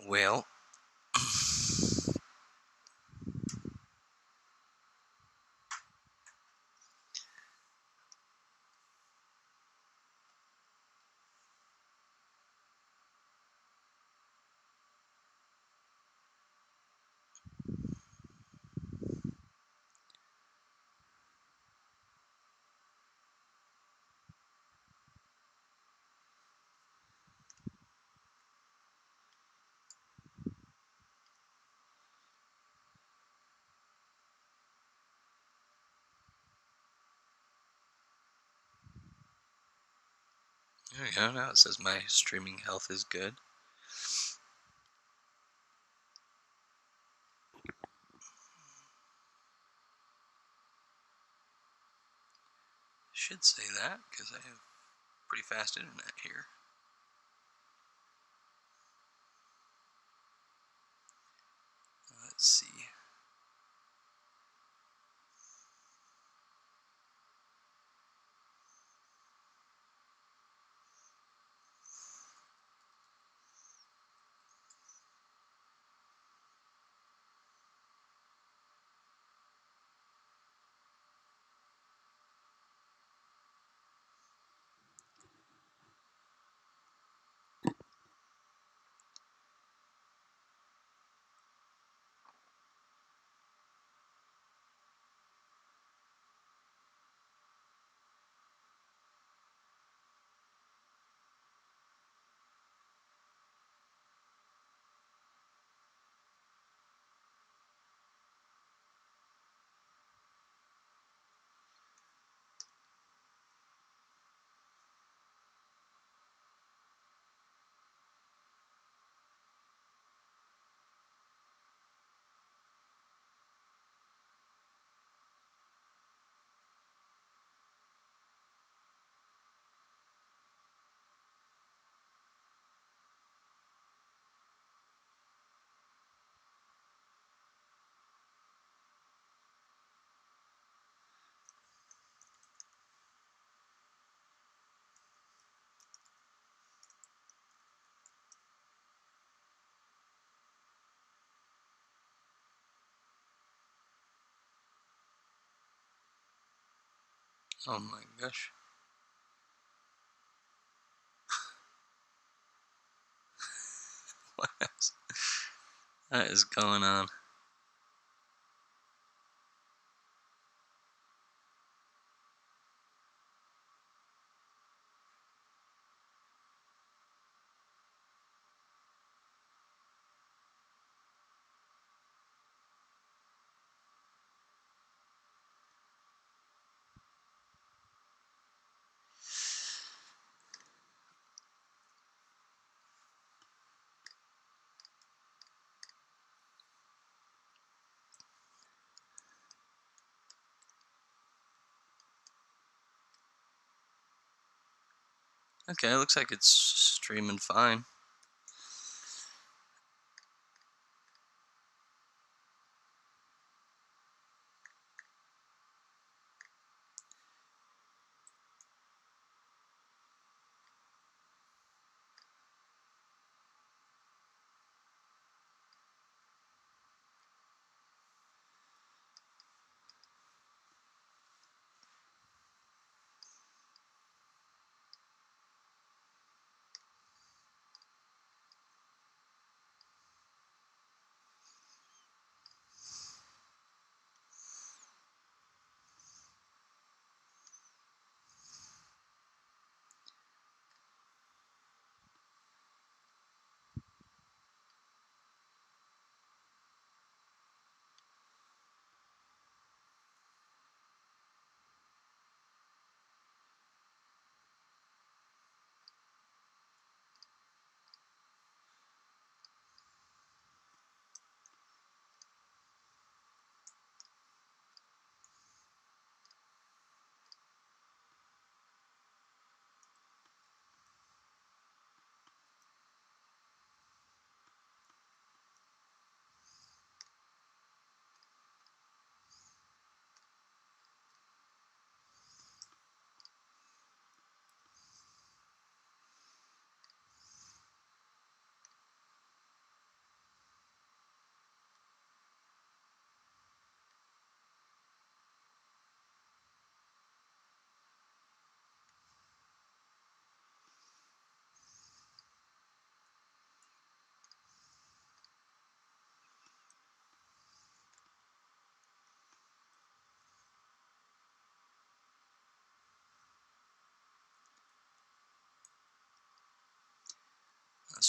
Well, there we go. Now it says my streaming health is good. Should say that because I have pretty fast internet here. Let's see. Oh my gosh. What is going on? Okay, it looks like it's streaming fine.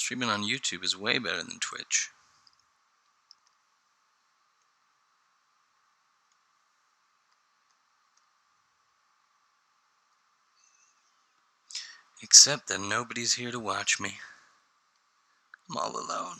Streaming on YouTube is way better than Twitch. Except that nobody's here to watch me. I'm all alone.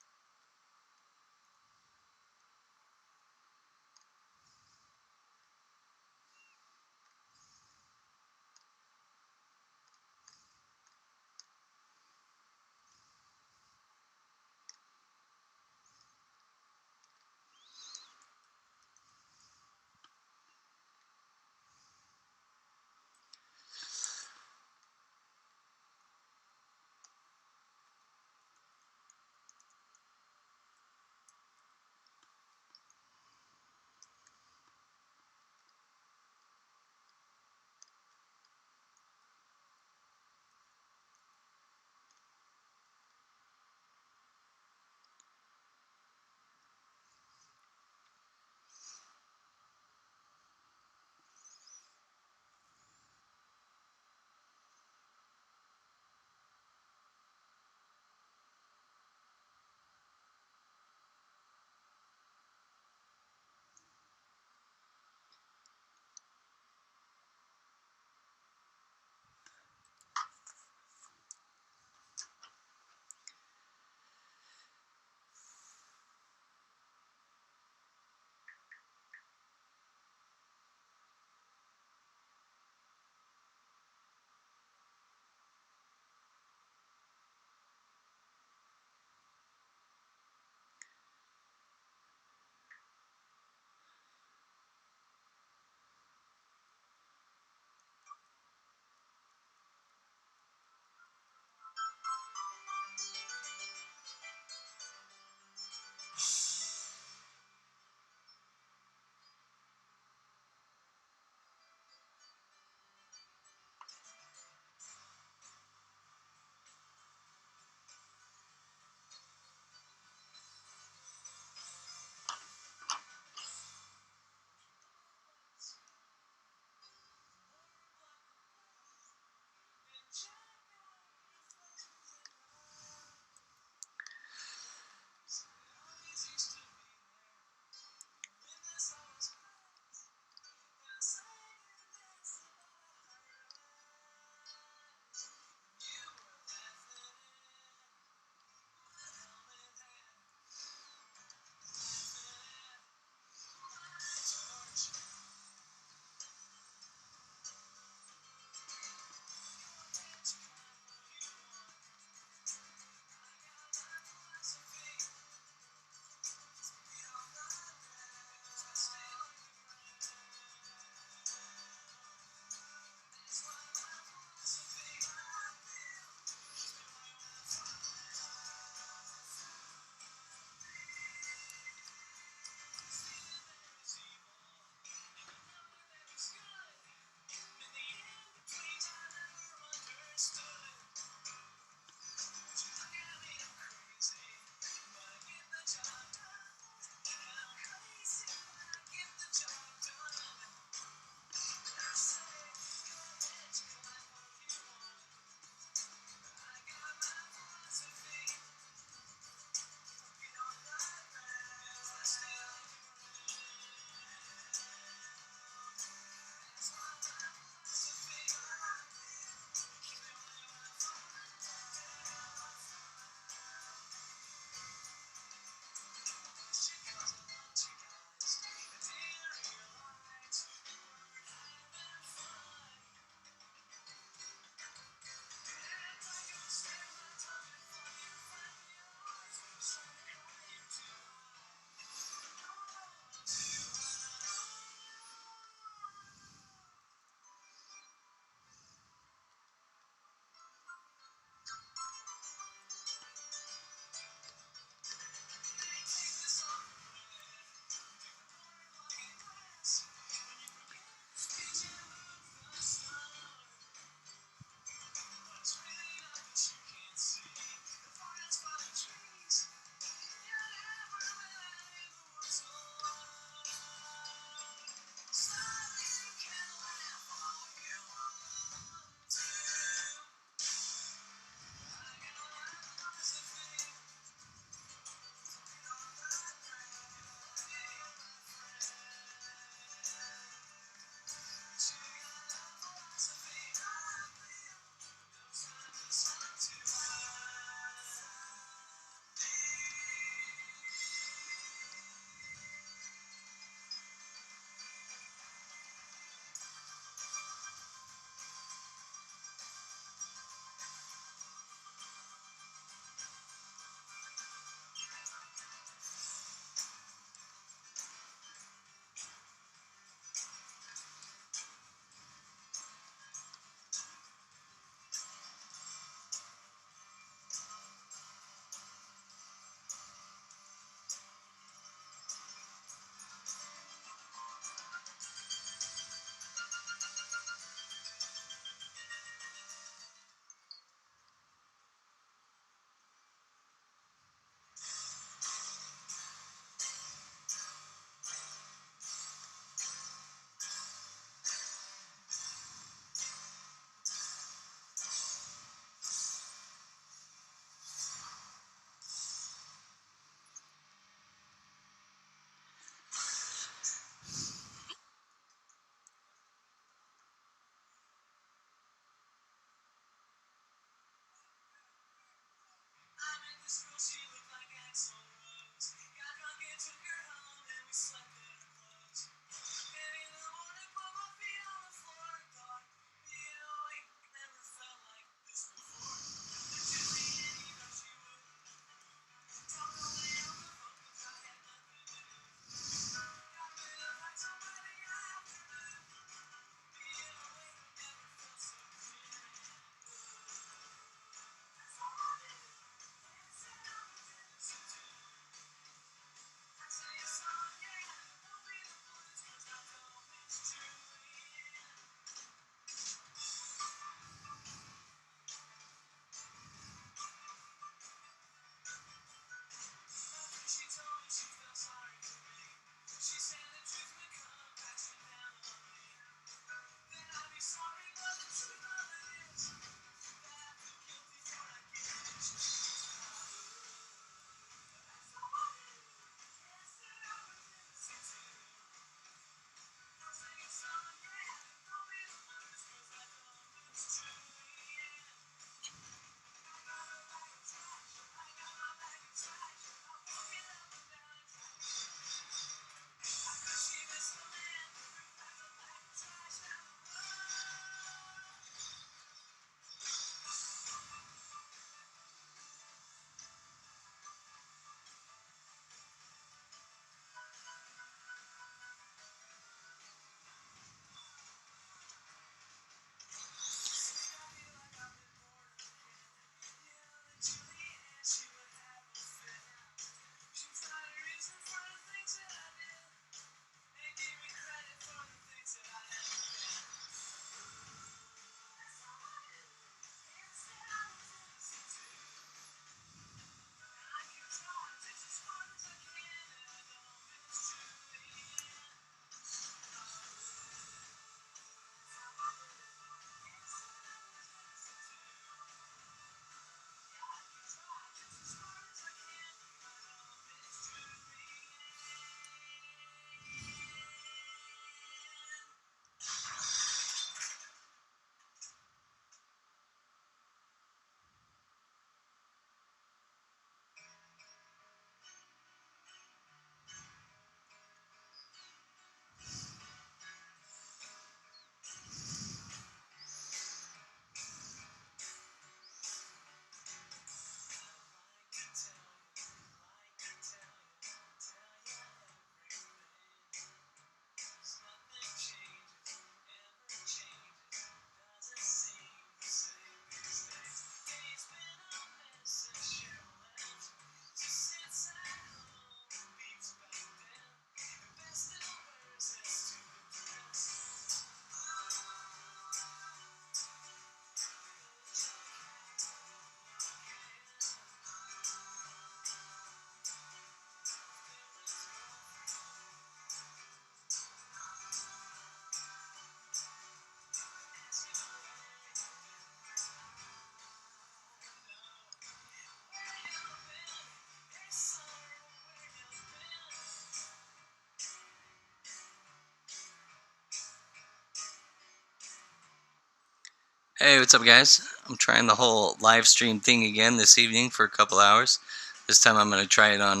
Hey, what's up, guys? I'm trying the whole live stream thing again this evening for a couple hours. This time I'm going to try it on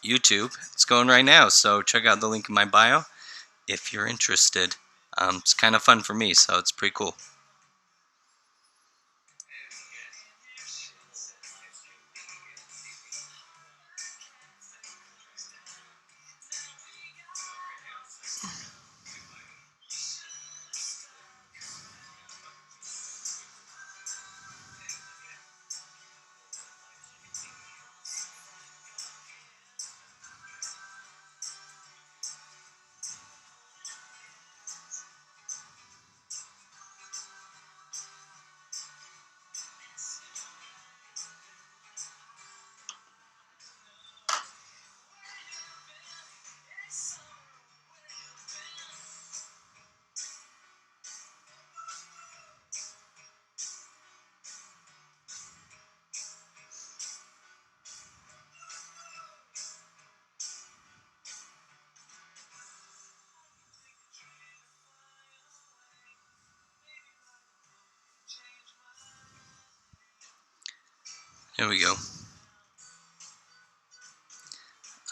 YouTube. It's going right now, so check out the link in my bio if you're interested. It's kind of fun for me, so it's pretty cool. Here we go.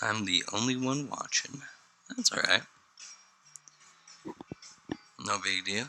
I'm the only one watching. That's alright. No big deal.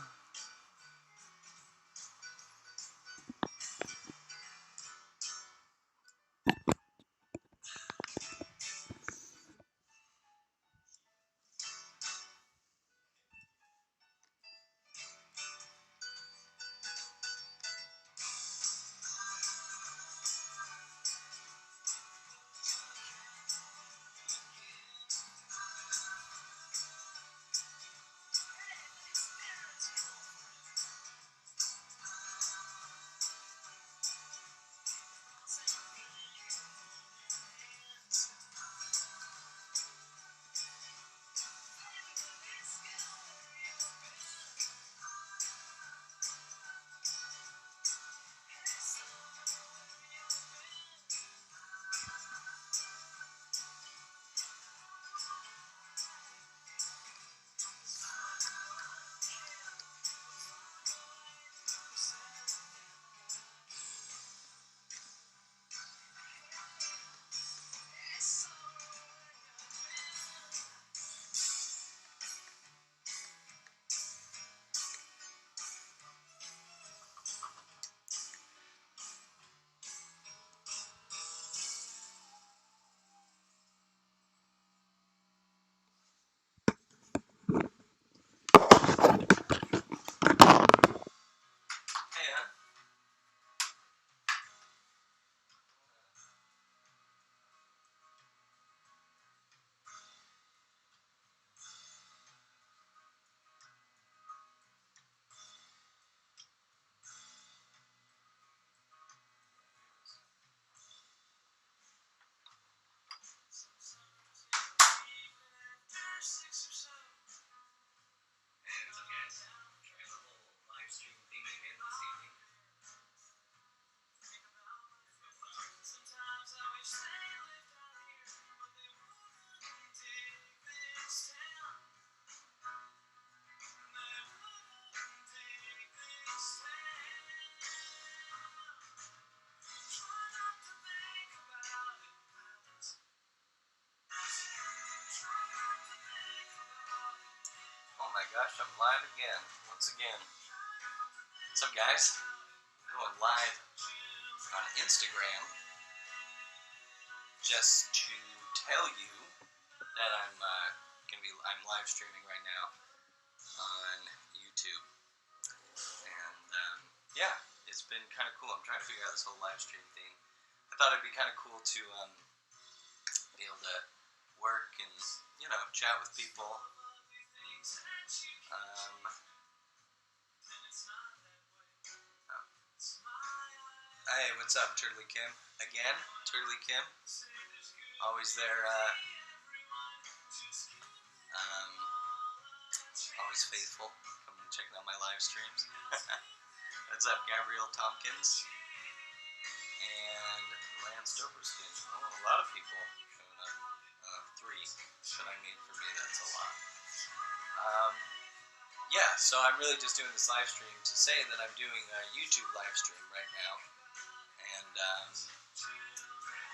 Hey, huh? Oh my gosh, I'm live again. Once again. What's up, guys? I'm going live on Instagram just to tell you that I'm live streaming right now on YouTube. And yeah, it's been kind of cool. I'm trying to figure out this whole live stream thing. I thought it'd be kind of cool to be able to work and chat with people. Hey, what's up, Turtley Kim? Again, Turtley Kim, always there, always faithful, coming and checking out my live streams. What's up, Gabrielle Tompkins and Lance Doberskin? Oh, a lot of people showing up. 3 that I made for me. That's a lot. Yeah, so I'm really just doing this live stream to say that I'm doing a YouTube live stream right now. And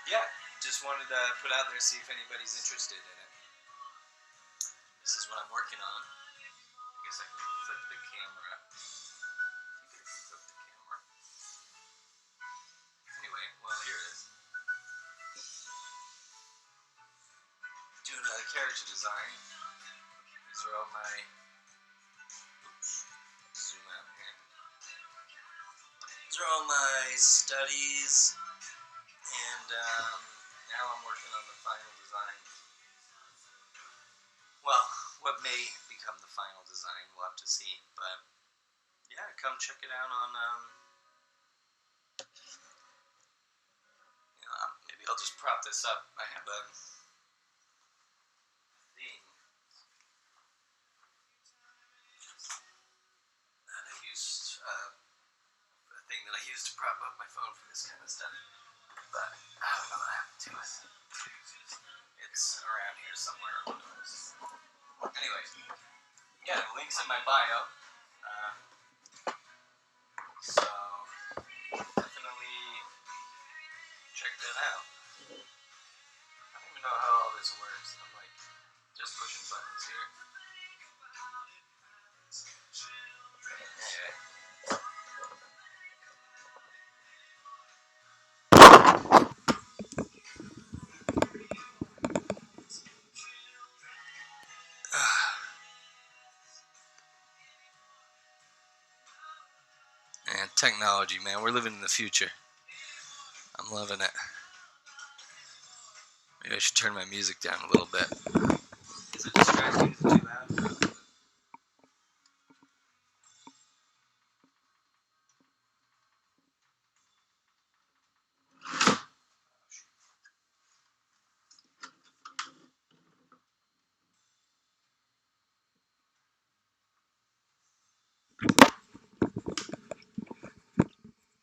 yeah, just wanted to put out there, see if anybody's interested in it. This is what I'm working on. I guess I can flip the camera. Anyway, well, here it is. Doing a character design. These are all my... Oops. Zoom out here. These are all my studies. And now I'm working on the final design. Well, what may become the final design, we'll have to see. But yeah, come check it out on, maybe I'll just prop this up. I have a thing that I used, a thing that I use to prop up my phone for this kind of stuff. But I don't know what happened to it. It's around here somewhere. Anyway, yeah, the link's in my bio. So definitely check that out. I don't even know how all this works. I'm like just pushing buttons here. And technology, man, we're living in the future. I'm loving it. Maybe I should turn my music down a little bit. Is it distracting? Is it too loud?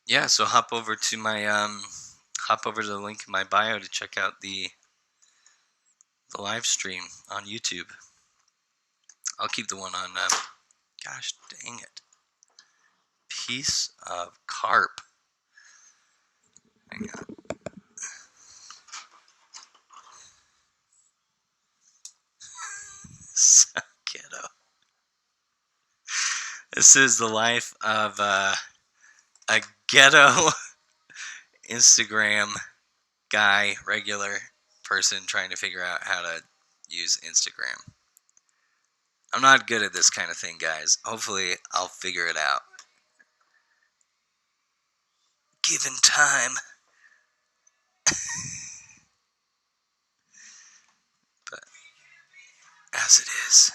Yeah, so hop over to the link in my bio to check out the live stream on YouTube. I'll keep the one on. Gosh dang it! Piece of carp. Hang on. So ghetto. This is the life of a ghetto Instagram guy, regular person trying to figure out how to use Instagram. I'm not good at this kind of thing, guys. Hopefully, I'll figure it out. Given time. But as it is.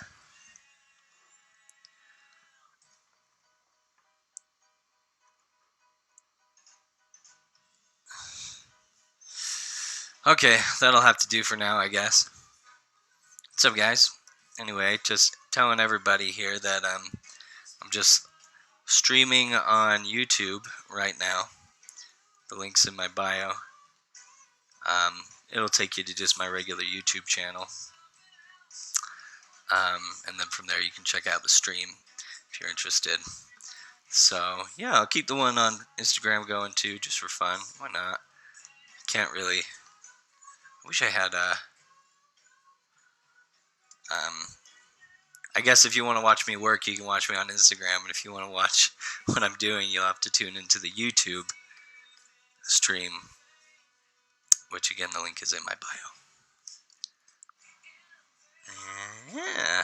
Okay, that'll have to do for now, I guess. What's up, guys? Anyway, just telling everybody here that I'm just streaming on YouTube right now. The link's in my bio. It'll take you to just my regular YouTube channel. And then from there you can check out the stream if you're interested. So, yeah, I'll keep the one on Instagram going too, just for fun. Why not? Can't really... I wish I had I guess if you want to watch me work, you can watch me on Instagram, and if you want to watch what I'm doing, you'll have to tune into the YouTube stream, which again, the link is in my bio. Yeah.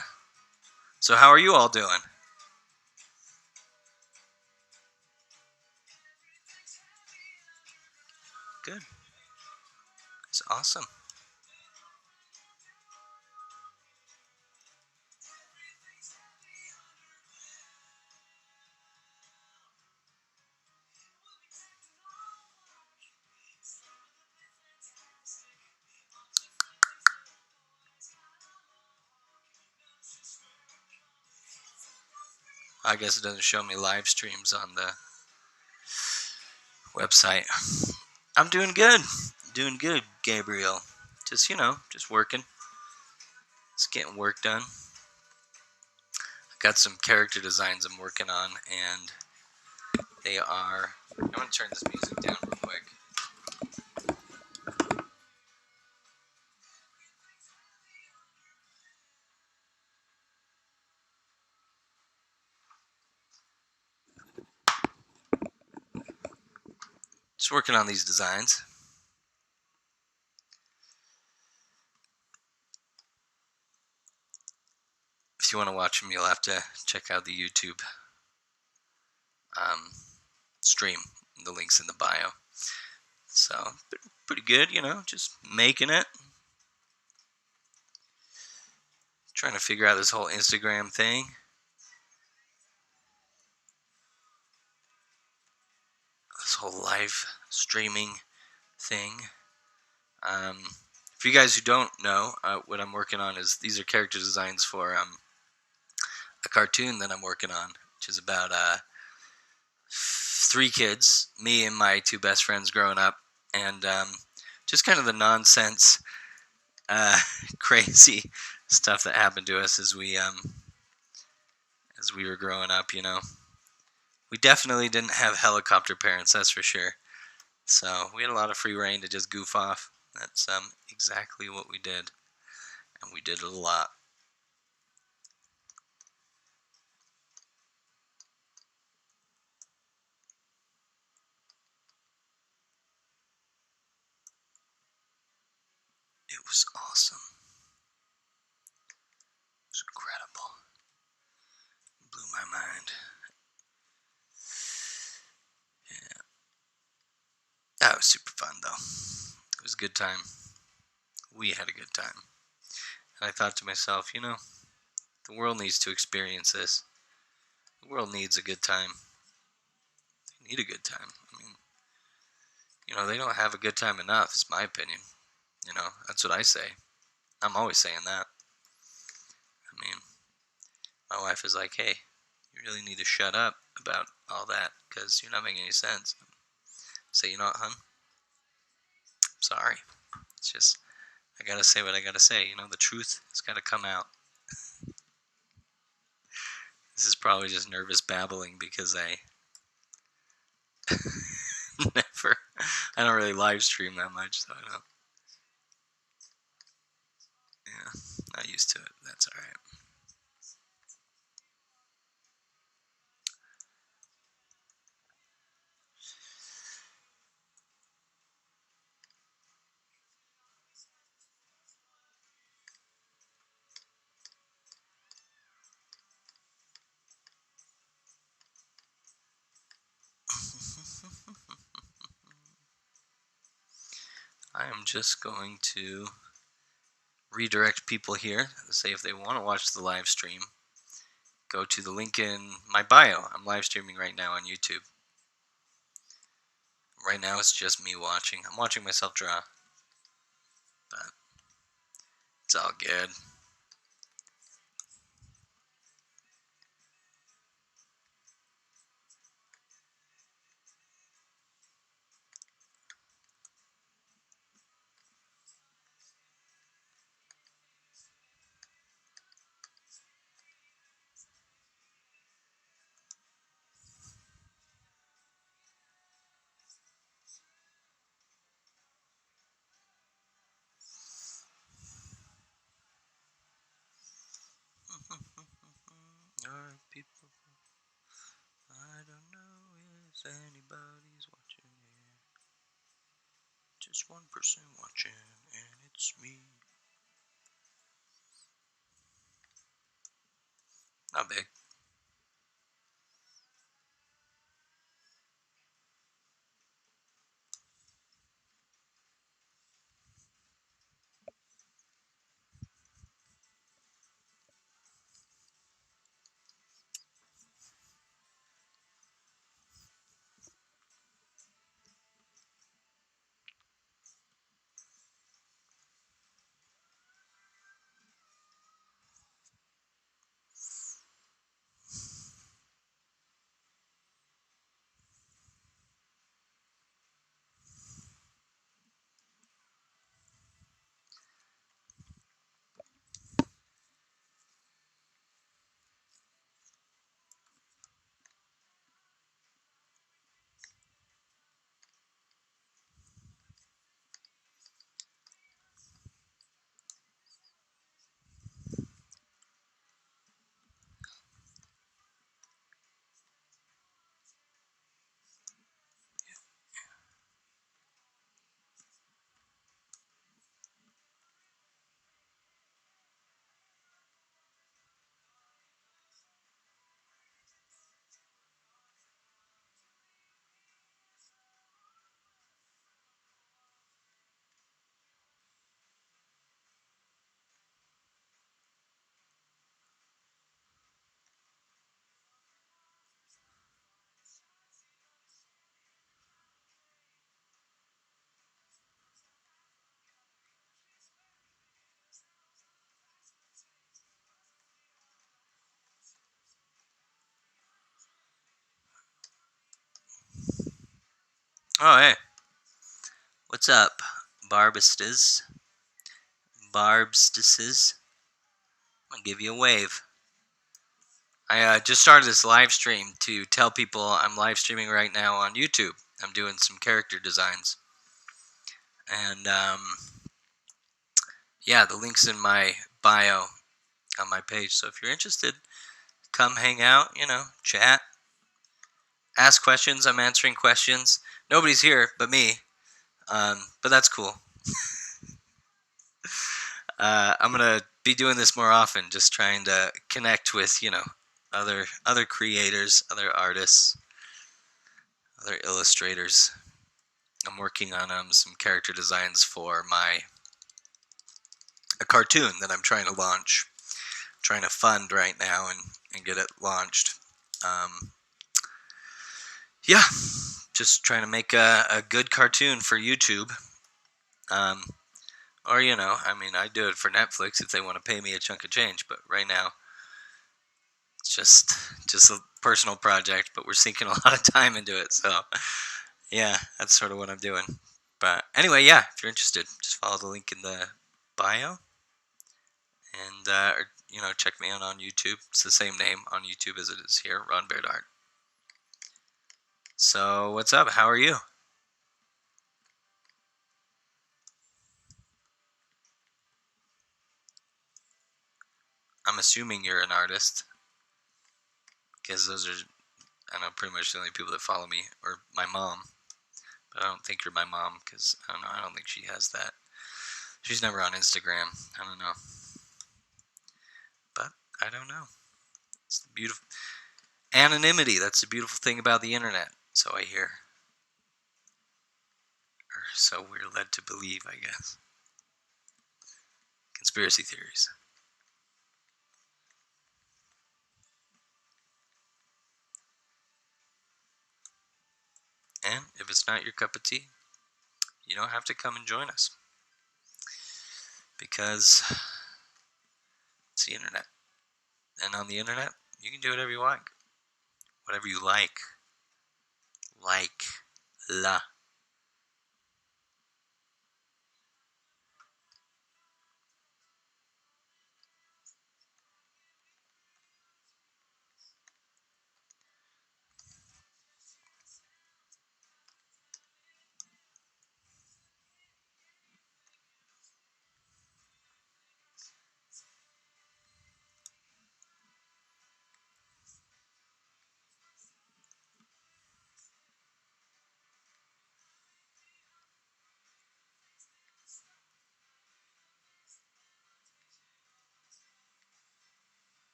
So how are you all doing? Good. It's awesome. I guess it doesn't show me live streams on the website. I'm doing good. Doing good, Gabriel. Just, just working. Just getting work done. Got some character designs I'm working on, and they are... I'm going to turn this music down real quick. Just working on these designs. If you want to watch them, you'll have to check out the YouTube stream. The link's in the bio. So, pretty good, just making it. Trying to figure out this whole Instagram thing. This whole live streaming thing. For you guys who don't know, what I'm working on is these are character designs for a cartoon that I'm working on, which is about 3 kids, me and my 2 best friends growing up, and just kind of the nonsense, crazy stuff that happened to us as we were growing up. We definitely didn't have helicopter parents, that's for sure. So we had a lot of free reign to just goof off. That's exactly what we did. and we did it a lot. It was awesome. It was incredible. It blew my mind. Yeah. That was super fun, though. It was a good time. We had a good time. And I thought to myself, the world needs to experience this. The world needs a good time. They need a good time. I mean, they don't have a good time enough, is my opinion. That's what I say. I'm always saying that. I mean, my wife is like, hey, you really need to shut up about all that because you're not making any sense. I say, you know what, hun? I'm sorry. It's just, I gotta say what I gotta say. The truth has gotta come out. This is probably just nervous babbling because I I don't really live stream that much, so I don't. Yeah, not used to it. That's alright. I am just going to redirect people here. Say if they want to watch the live stream, go to the link in my bio. I'm live streaming right now on YouTube. Right now it's just me watching. I'm watching myself draw. But it's all good. Alright, people. I don't know if anybody's watching here. Just one person watching, and it's me. Not big. Oh, hey. What's up, Barbistas? Barbstises? I'll give you a wave. I just started this live stream to tell people I'm live streaming right now on YouTube. I'm doing some character designs. And, yeah, the link's in my bio on my page. So if you're interested, come hang out, chat, ask questions. I'm answering questions. Nobody's here but me, but that's cool. I'm gonna be doing this more often, just trying to connect with other creators, other artists, other illustrators. I'm working on some character designs for a cartoon that I'm trying to launch, trying to fund right now and get it launched. Yeah, just trying to make a good cartoon for YouTube. Or I do it for Netflix if they want to pay me a chunk of change. But right now, it's just a personal project. But we're sinking a lot of time into it, so yeah, that's sort of what I'm doing. But anyway, yeah, if you're interested, just follow the link in the bio, and check me out on YouTube. It's the same name on YouTube as it is here, Ron Baird Art. So what's up? How are you? I'm assuming you're an artist, because those are, I know, pretty much the only people that follow me, or my mom. But I don't think you're my mom, because I don't know. I don't think she has that. She's never on Instagram. I don't know. But I don't know. It's the beautiful anonymity. That's the beautiful thing about the internet. So I hear. Or so we're led to believe, I guess. Conspiracy theories. And if it's not your cup of tea, you don't have to come and join us. Because it's the internet. And on the internet, you can do whatever you like. Whatever you like. Like. La.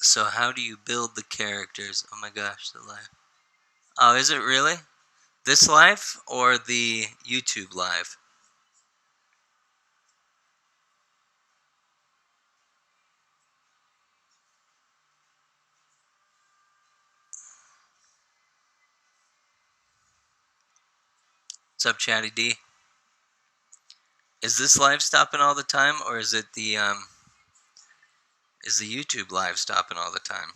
So how do you build the characters? Oh my gosh, the live. Oh, is it really? This live or the YouTube live? What's up, Chatty D? Is this live stopping all the time, or is it is the YouTube live stopping all the time?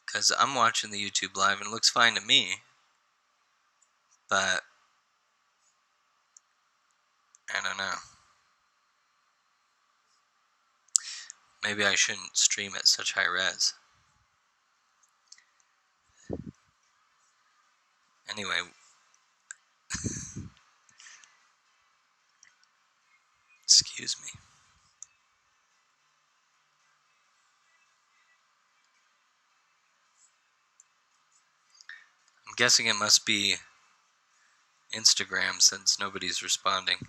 Because I'm watching the YouTube live and it looks fine to me. But I don't know. Maybe I shouldn't stream at such high res. Anyway. Excuse me. I'm guessing it must be Instagram since nobody's responding.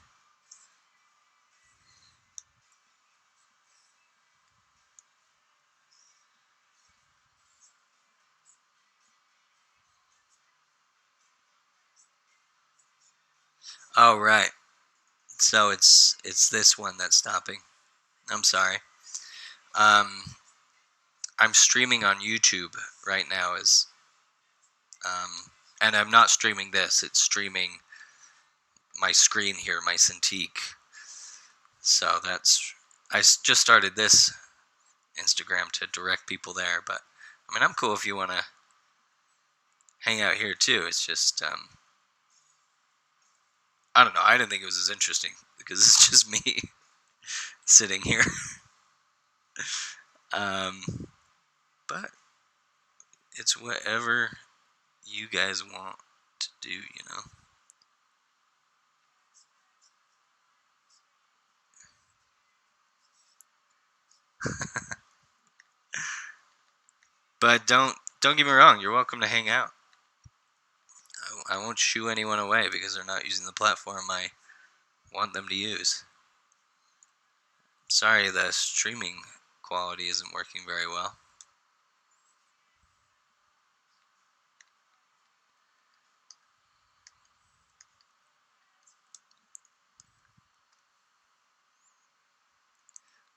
Oh, right. So it's this one that's stopping. I'm sorry. I'm streaming on YouTube right now and I'm not streaming this. It's streaming my screen here, my Cintiq. So I just started this Instagram to direct people there, but I mean, I'm cool if you want to hang out here too. It's just I don't know. I didn't think it was as interesting. because it's just me sitting here. But it's whatever you guys want to do, you know. But don't get me wrong. You're welcome to hang out. I won't shoo anyone away because they're not using the platform I want them to use. Sorry, the streaming quality isn't working very well.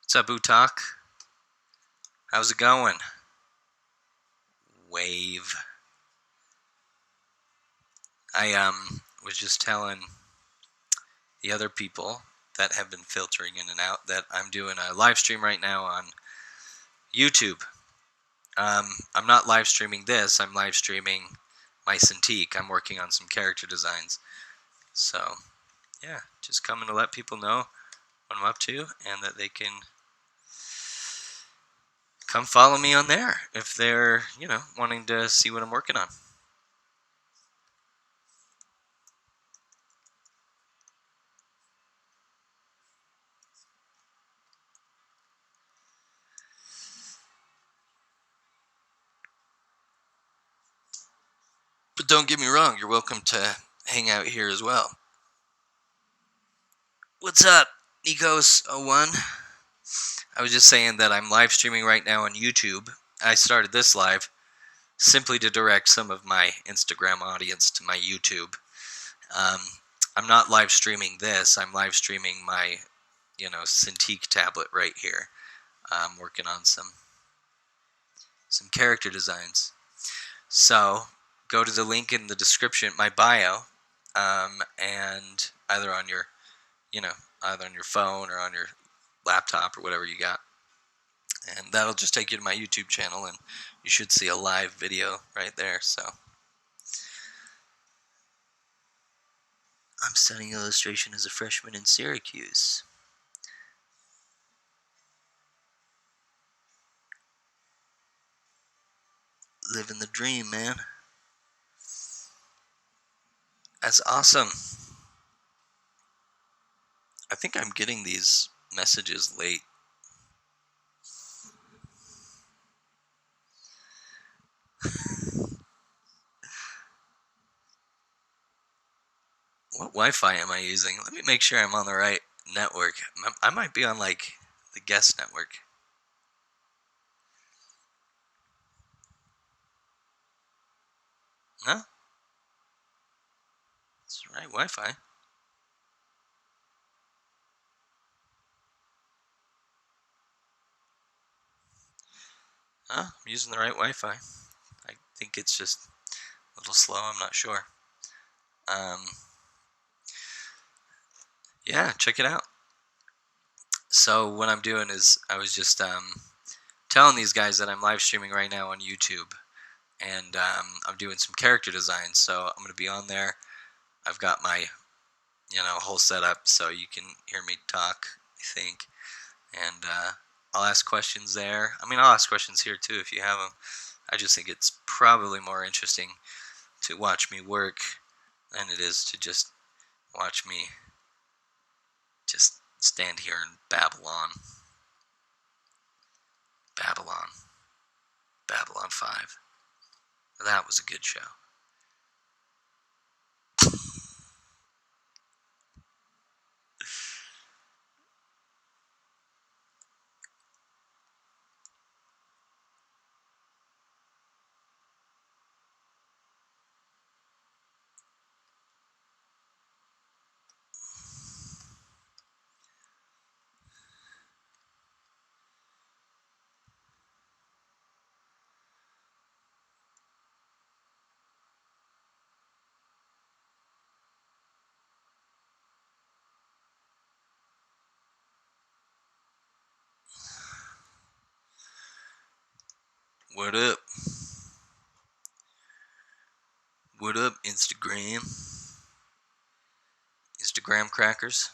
What's up, Utak? How's it going? Wave. I was just telling the other people that have been filtering in and out that I'm doing a live stream right now on YouTube. I'm not live streaming this. I'm live streaming my Cintiq. I'm working on some character designs. So, yeah, just coming to let people know what I'm up to and that they can come follow me on there if they're, wanting to see what I'm working on. But don't get me wrong, you're welcome to hang out here as well. What's up, Nikos01? I was just saying that I'm live streaming right now on YouTube. I started this live simply to direct some of my Instagram audience to my YouTube. I'm not live streaming this. I'm live streaming my, Cintiq tablet right here. I'm working on some character designs. So go to the link in the description, my bio, and either on your, either on your phone or on your laptop or whatever you got. And that'll just take you to my YouTube channel, and you should see a live video right there. So I'm studying illustration as a freshman in Syracuse. Living the dream, man. That's awesome. I think I'm getting these messages late. What Wi-Fi am I using? Let me make sure I'm on the right network. I might be on like the guest network. No? It's the right Wi-Fi. I'm using the right Wi-Fi. I think it's just a little slow. I'm not sure. Yeah, check it out. So what I'm doing is I was just telling these guys that I'm live streaming right now on YouTube, and I'm doing some character designs. So I'm going to be on there. I've got my whole setup, so you can hear me talk, I think, and I'll ask questions there. I mean, I'll ask questions here too if you have them. I just think it's probably more interesting to watch me work than it is to just watch me just stand here and babble on. Babylon 5. That was a good show. What up? What up, Instagram? Instagram crackers?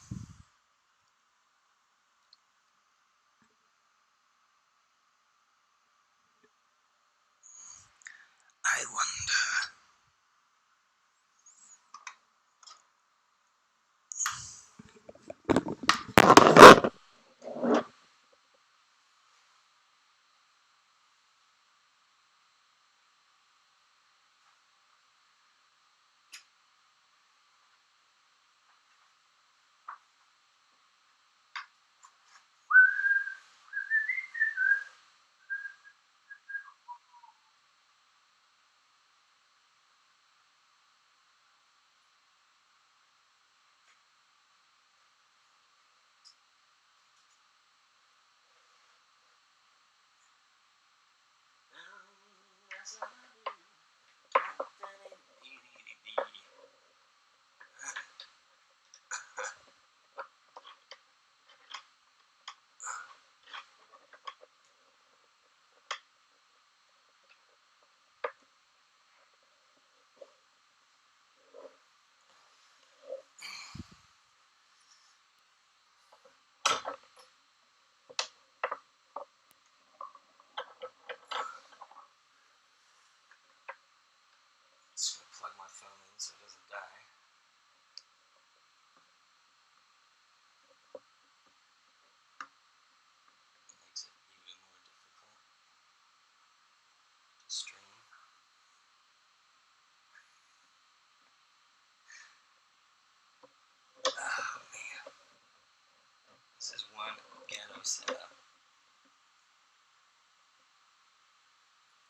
set up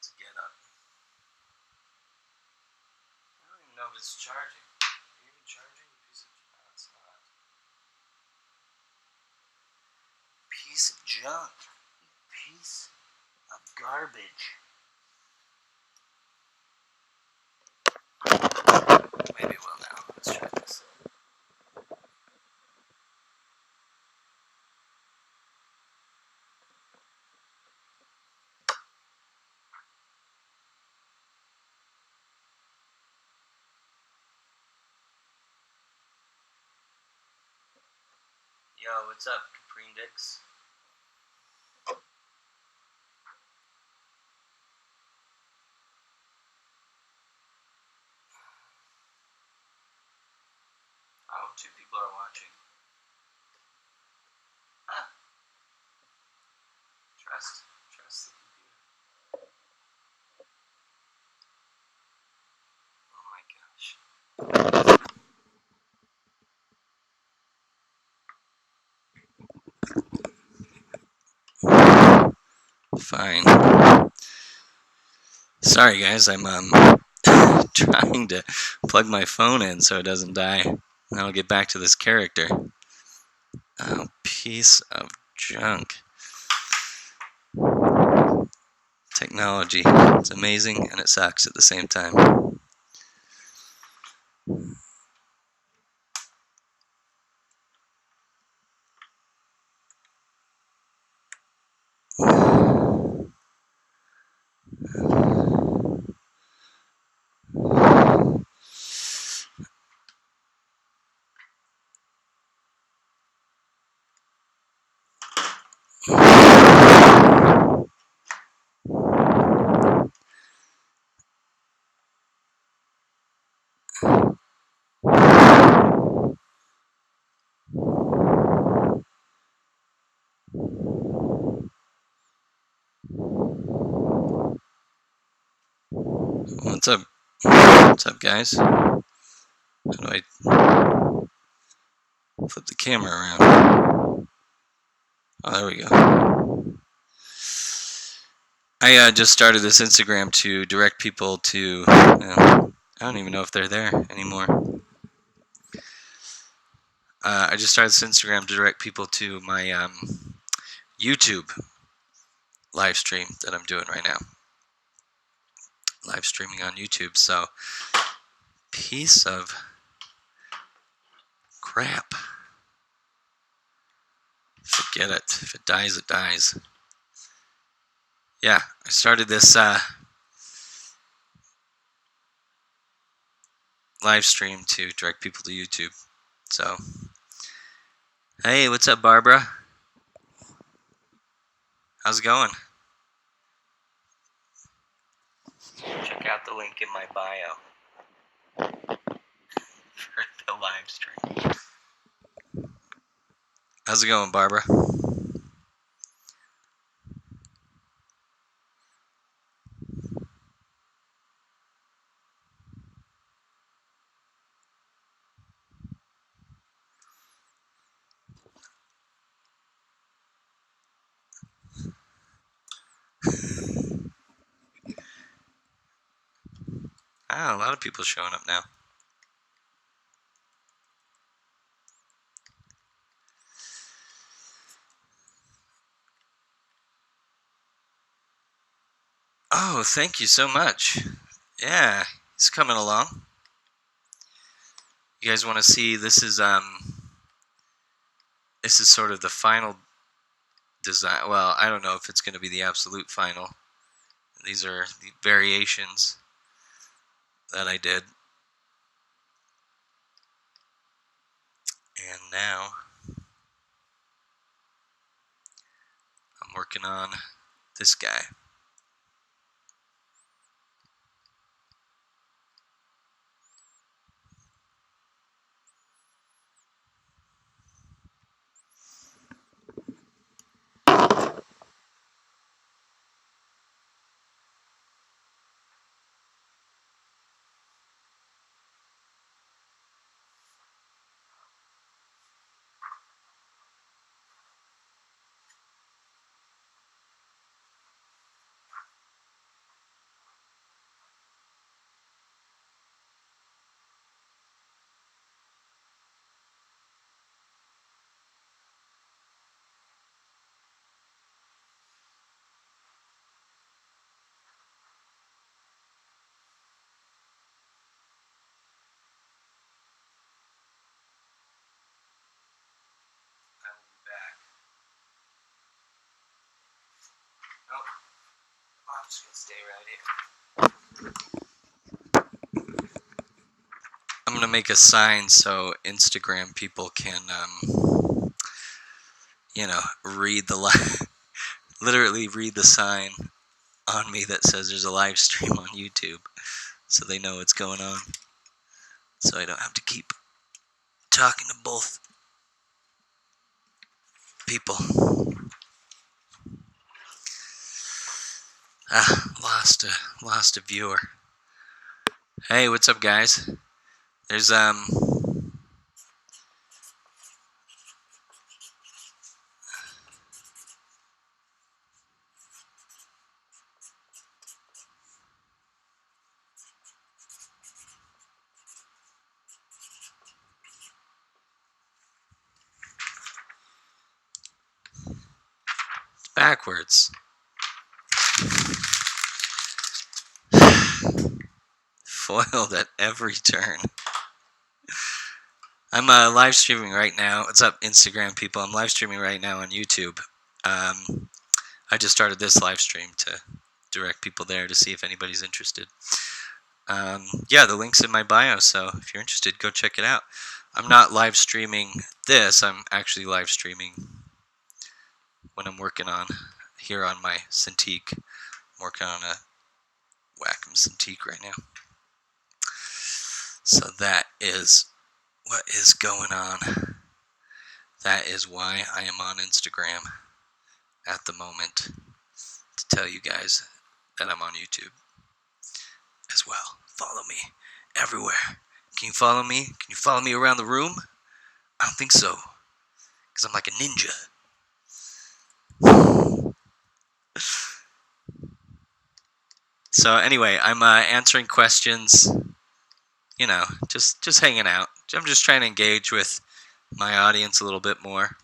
to get up. I don't even know if it's charging. Are you even charging? No, it's not. Piece of junk. Piece of garbage. Maybe it will now. Let's try this. Yo, what's up, Caprine Dix? Oh, 2 people are watching. Ah, trust the computer. Oh my gosh. Fine. Sorry guys, I'm trying to plug my phone in so it doesn't die. And I'll get back to this character. Oh, piece of junk. Technology. It's amazing and it sucks at the same time. What's up? What's up, guys? How do I flip the camera around? Oh, there we go. I just started this Instagram to direct people to. I don't even know if they're there anymore. I just started this Instagram to direct people to my YouTube live stream that I'm doing right now. Live streaming on YouTube. So, piece of crap. Forget it. If it dies, it dies. Yeah, I started this live stream to direct people to YouTube. So, hey, what's up, Barbara? How's it going? Check out the link in my bio for the live stream. How's it going, Barbara? Ah, a lot of people showing up now. Oh, thank you so much. Yeah, he's coming along. You guys want to see? This is sort of the final design. Well, I don't know if it's going to be the absolute final. These are the variations that I did. And now I'm working on this guy. just gonna stay right here. I'm gonna make a sign so Instagram people can, read the literally read the sign on me that says there's a live stream on YouTube, so they know what's going on. So I don't have to keep talking to both people. Lost a viewer. Hey, what's up, guys? There's backwards. Foiled at every turn. I'm live streaming right now. What's up, Instagram people? I'm live streaming right now on YouTube. I just started this live stream to direct people there to see if anybody's interested. Yeah, the link's in my bio, so if you're interested, go check it out. I'm not live streaming this. I'm actually live streaming when I'm working on here on my Cintiq. I'm working on a Wacom Cintiq right now. So that is what is going on. That is why I am on Instagram at the moment, to tell you guys that I'm on YouTube as well. Follow me everywhere. Can you follow me? Can you follow me around the room? I don't think so, because I'm like a ninja. So anyway, I'm answering questions, just hanging out. I'm just trying to engage with my audience a little bit more.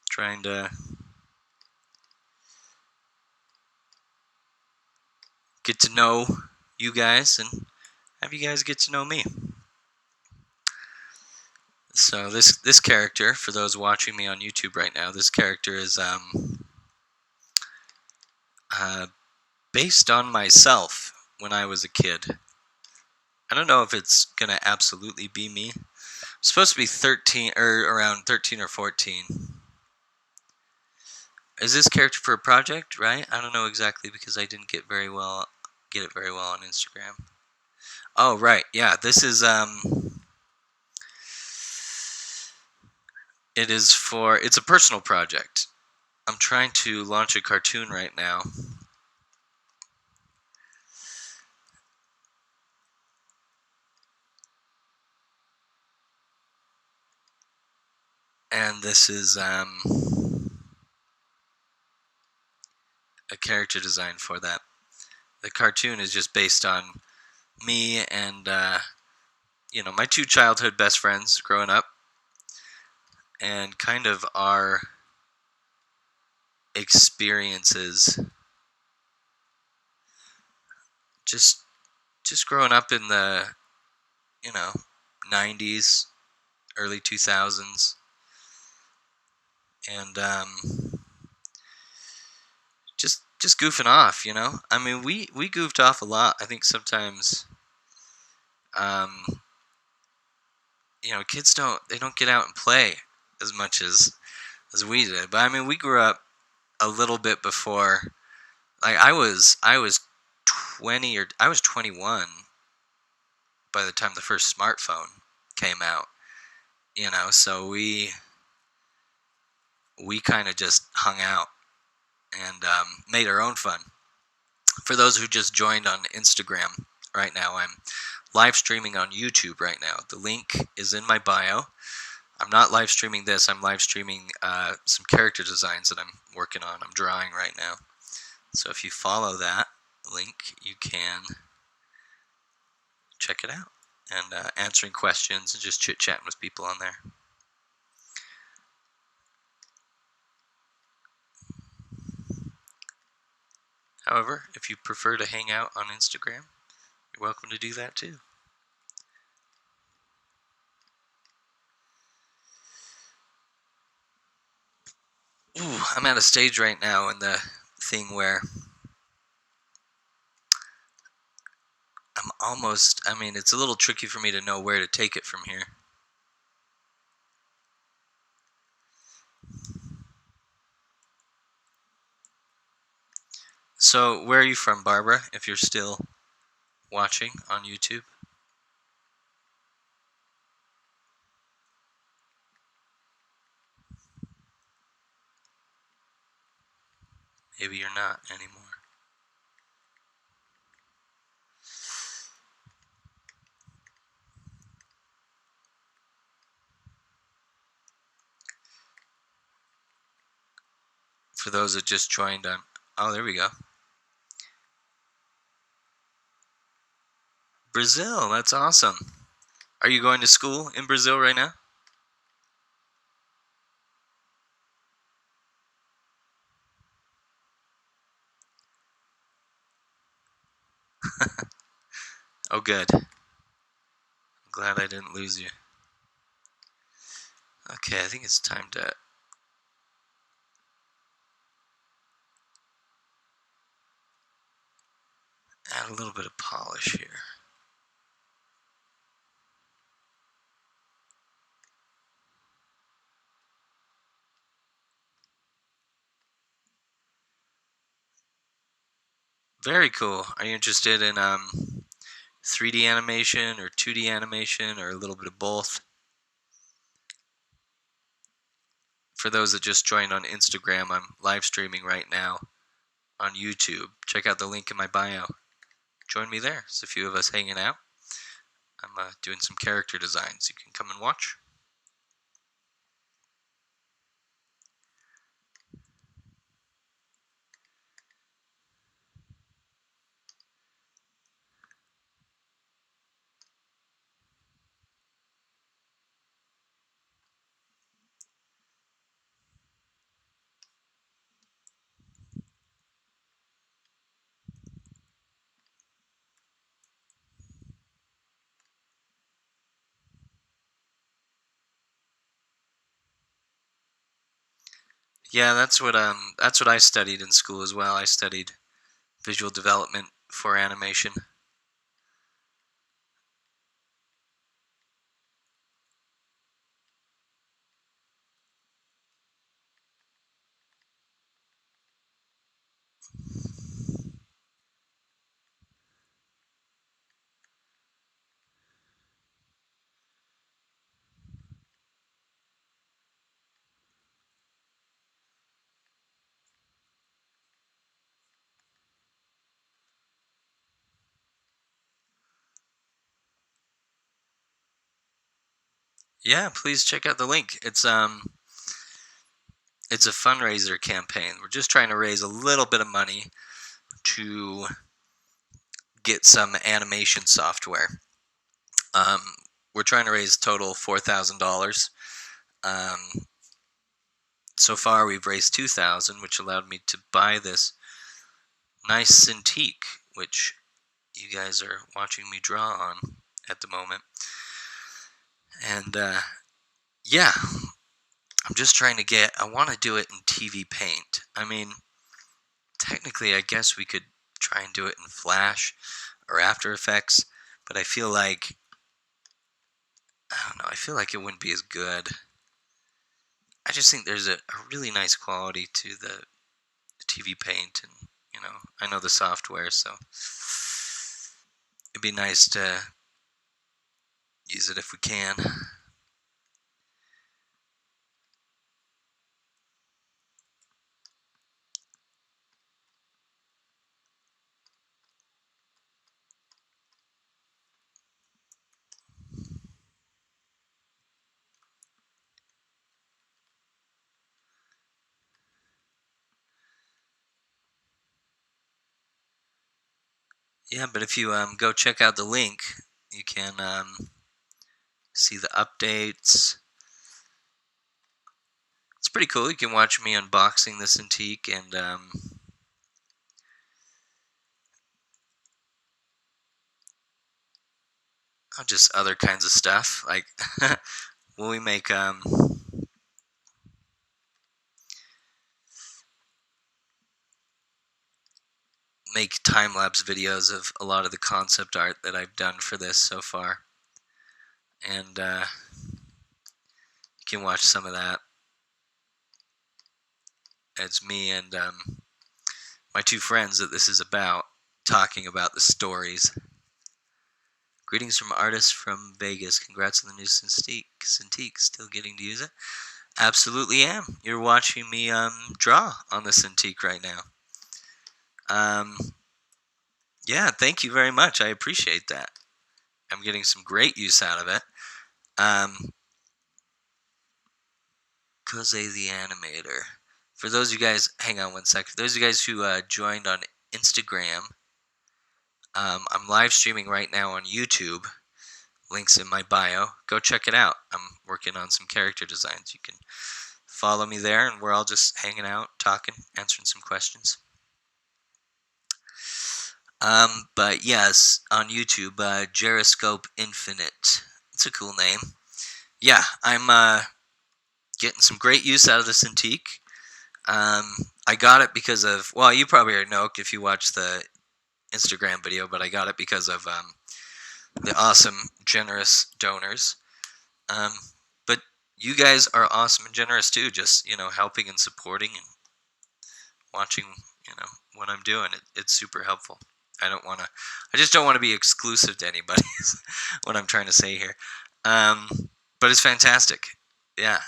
Trying to get to know you guys and have you guys get to know me. So this character, for those watching me on YouTube right now, this character is based on myself when I was a kid. I don't know if it's gonna absolutely be me. I'm supposed to be 13 or around 13 or 14. Is this character for a project, right? I don't know exactly because I didn't get it very well on Instagram. Oh, right. Yeah, this is it's a personal project. I'm trying to launch a cartoon right now. And this is a character design for that. The cartoon is just based on me and my two childhood best friends growing up, and kind of our experiences just growing up in the 90s, early 2000s, and just goofing off. I mean, we goofed off a lot. I think sometimes kids don't get out and play as much as we did. But I mean, we grew up a little bit before. Like I was 20 or I was 21 by the time the first smartphone came out. So we kind of just hung out and made our own fun. For those who just joined on Instagram right now, I'm live streaming on YouTube right now. The link is in my bio. I'm not live streaming this. I'm live streaming some character designs that I'm working on. I'm drawing right now. So if you follow that link, you can check it out. And answering questions and just chit-chatting with people on there. However, if you prefer to hang out on Instagram, you're welcome to do that too. Ooh, I'm at a stage right now in the thing where I mean, it's a little tricky for me to know where to take it from here. So, where are you from, Barbara, if you're still watching on YouTube? Maybe you're not anymore. For those that just joined, oh, there we go. Brazil, that's awesome. Are you going to school in Brazil right now? Oh, good. I'm glad I didn't lose you. Okay, I think it's time to add a little bit of polish here. Very cool. Are you interested in 3D animation or 2D animation or a little bit of both? For those that just joined on Instagram, I'm live streaming right now on YouTube. Check out the link in my bio. Join me there. There's a few of us hanging out. I'm doing some character designs. You can come and watch. Yeah, that's what I studied in school as well. I studied visual development for animation. Yeah, please check out the link. It's a fundraiser campaign. We're just trying to raise a little bit of money to get some animation software. Um, we're trying to raise total $4,000. So far, we've raised $2,000, which allowed me to buy this nice Cintiq, which you guys are watching me draw on at the moment. And yeah, I'm just trying to I want to do it in TV Paint. I mean, technically, I guess we could try and do it in Flash or After Effects, but I feel like, I don't know, I feel like it wouldn't be as good. I just think there's a really nice quality to the TV Paint, and I know the software, so it'd be nice to use it if we can. Yeah, but if you go check out the link, you can see the updates. It's pretty cool. You can watch me unboxing the Cintiq and just other kinds of stuff. Like when we make make time-lapse videos of a lot of the concept art that I've done for this so far. And you can watch some of that. It's me and my two friends that this is about, talking about the stories. Greetings from artists from Vegas. Congrats on the new Cintiq. Still getting to use it? Absolutely am. You're watching me draw on the Cintiq right now. Yeah, thank you very much. I appreciate that. I'm getting some great use out of it. Koze the Animator. For those of you guys, hang on one second. For those of you guys who joined on Instagram, I'm live streaming right now on YouTube. Links in my bio. Go check it out. I'm working on some character designs. You can follow me there, and we're all just hanging out, talking, answering some questions. But yes, on YouTube, Gyroscope Infinite. It's a cool name. Yeah, I'm getting some great use out of the Cintiq. I got it because of, well, you probably already know if you watch the Instagram video, but I got it because of the awesome, generous donors. But you guys are awesome and generous too, just, helping and supporting and watching, what I'm doing. It's super helpful. I just don't want to be exclusive to anybody, is what I'm trying to say here. But it's fantastic. Yeah.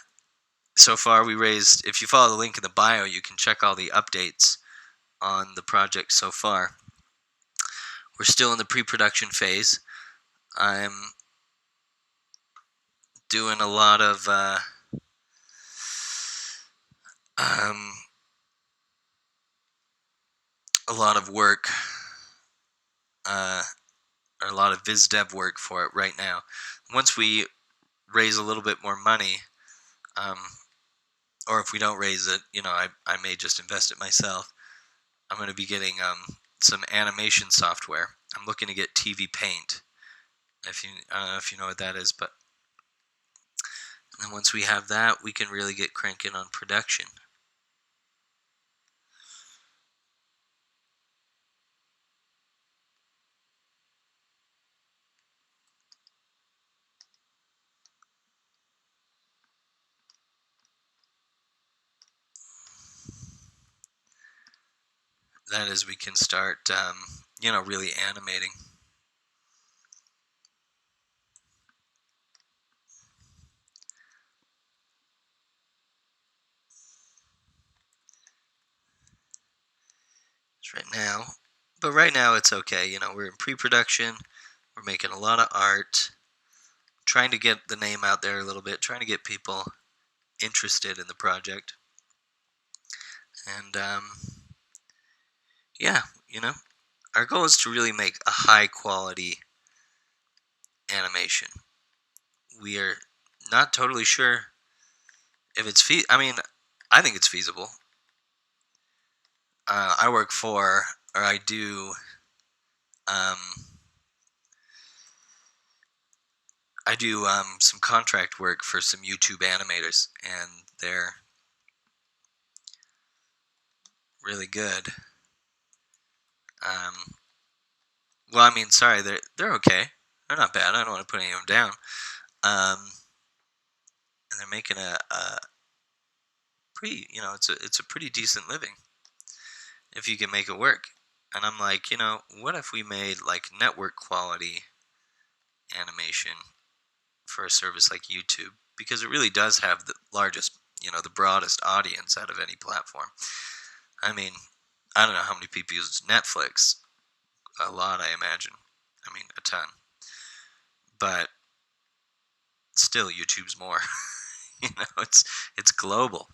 So far we raised, if you follow the link in the bio, you can check all the updates on the project so far. We're still in the pre-production phase. I'm doing a lot of work, or a lot of biz dev work for it right now. Once we raise a little bit more money, or if we don't raise it, I may just invest it myself. I'm going to be getting some animation software. I'm looking to get TV Paint. I don't know if you know what that is, but and then once we have that, we can really get cranking on production. That is, we can start, really animating. But right now it's okay. We're in pre-production. We're making a lot of art, trying to get the name out there a little bit, trying to get people interested in the project. And yeah, our goal is to really make a high quality animation. We are not totally sure if it's I think it's feasible. I work for, or I do, some contract work for some YouTube animators, and they're really good. Well, sorry, they're okay. They're not bad. I don't want to put any of them down. And they're making a pretty, it's a pretty decent living if you can make it work. And I'm like, what if we made like network quality animation for a service like YouTube? Because it really does have the largest, the broadest audience out of any platform. I don't know how many people use Netflix. A lot, I imagine. A ton. But still, YouTube's more. It's global.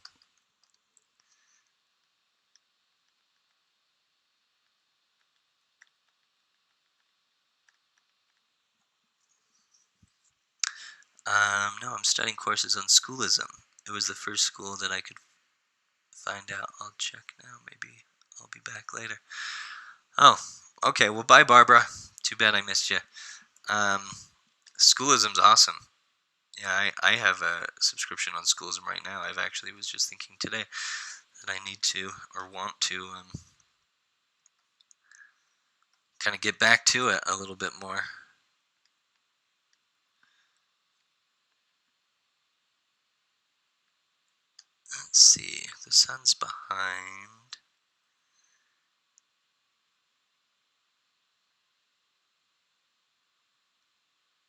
No, I'm studying courses on schoolism. It was the first school that I could find out. I'll check now. Maybe I'll be back later. Oh, okay. Well, bye, Barbara. Too bad I missed you. Schoolism's awesome. Yeah, I have a subscription on Schoolism right now. I've actually was just thinking today that I need to, or want to, kind of get back to it a little bit more. Let's see, the sun's behind.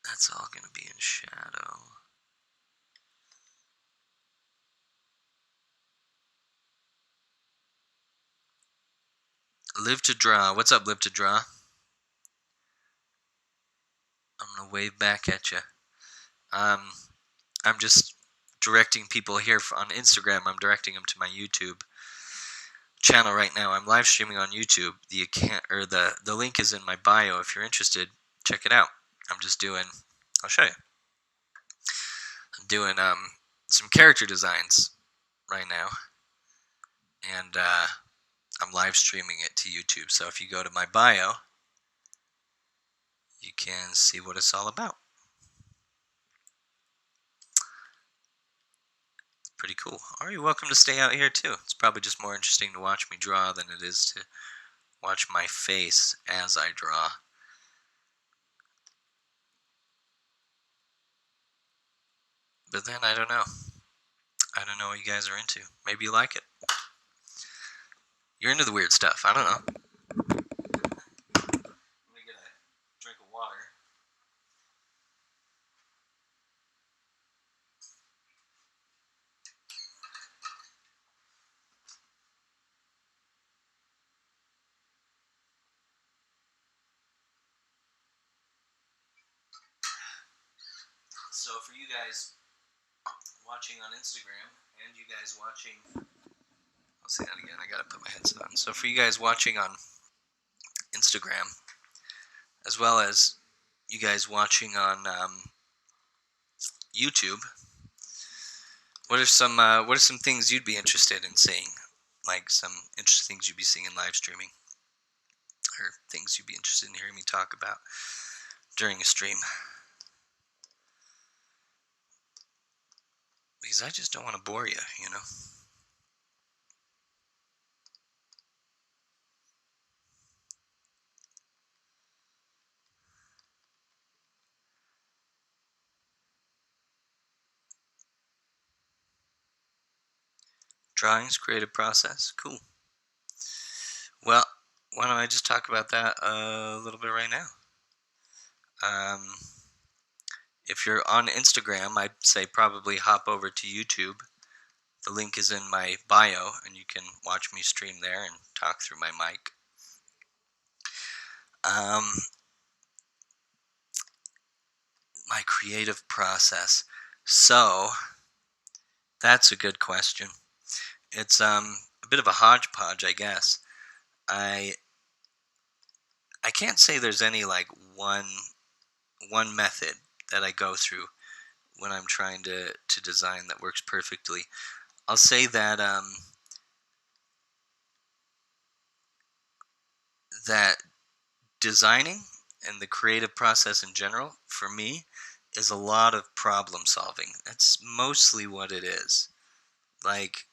That's all going to be in shadow. Live to draw. What's up, Live to draw? I'm going to wave back at you. I'm just directing people here on Instagram. I'm directing them to my YouTube channel right now. I'm live streaming on YouTube. The account or the link is in my bio. If you're interested, check it out. I'm just doing. I'll show you. I'm doing some character designs right now, and I'm live streaming it to YouTube. So if you go to my bio, you can see what it's all about. Pretty cool. Are you welcome to stay out here too? It's probably just more interesting to watch me draw than it is to watch my face as I draw. But then I don't know. I don't know what you guys are into. Maybe you like it. You're into the weird stuff. I don't know. Let me get a drink of water. So for you guys watching on Instagram and you guys watching, I'll say that again, I gotta put my headset on. So for you guys watching on Instagram, as well as you guys watching on YouTube, what are some things you'd be interested in seeing? Like some interesting things you'd be seeing in live streaming, or things you'd be interested in hearing me talk about during a stream. Because I just don't want to bore you, you know. Drawings, creative process, cool. Well, why don't I just talk about that a little bit right now? If you're on Instagram, I'd say probably hop over to YouTube. The link is in my bio, and you can watch me stream there and talk through my mic. My creative process. So, that's a good question. It's a bit of a hodgepodge, I guess. I can't say there's any like one method that I go through when I'm trying to design that works perfectly. I'll say that that designing and the creative process in general, for me, is a lot of problem solving. That's mostly what it is. Like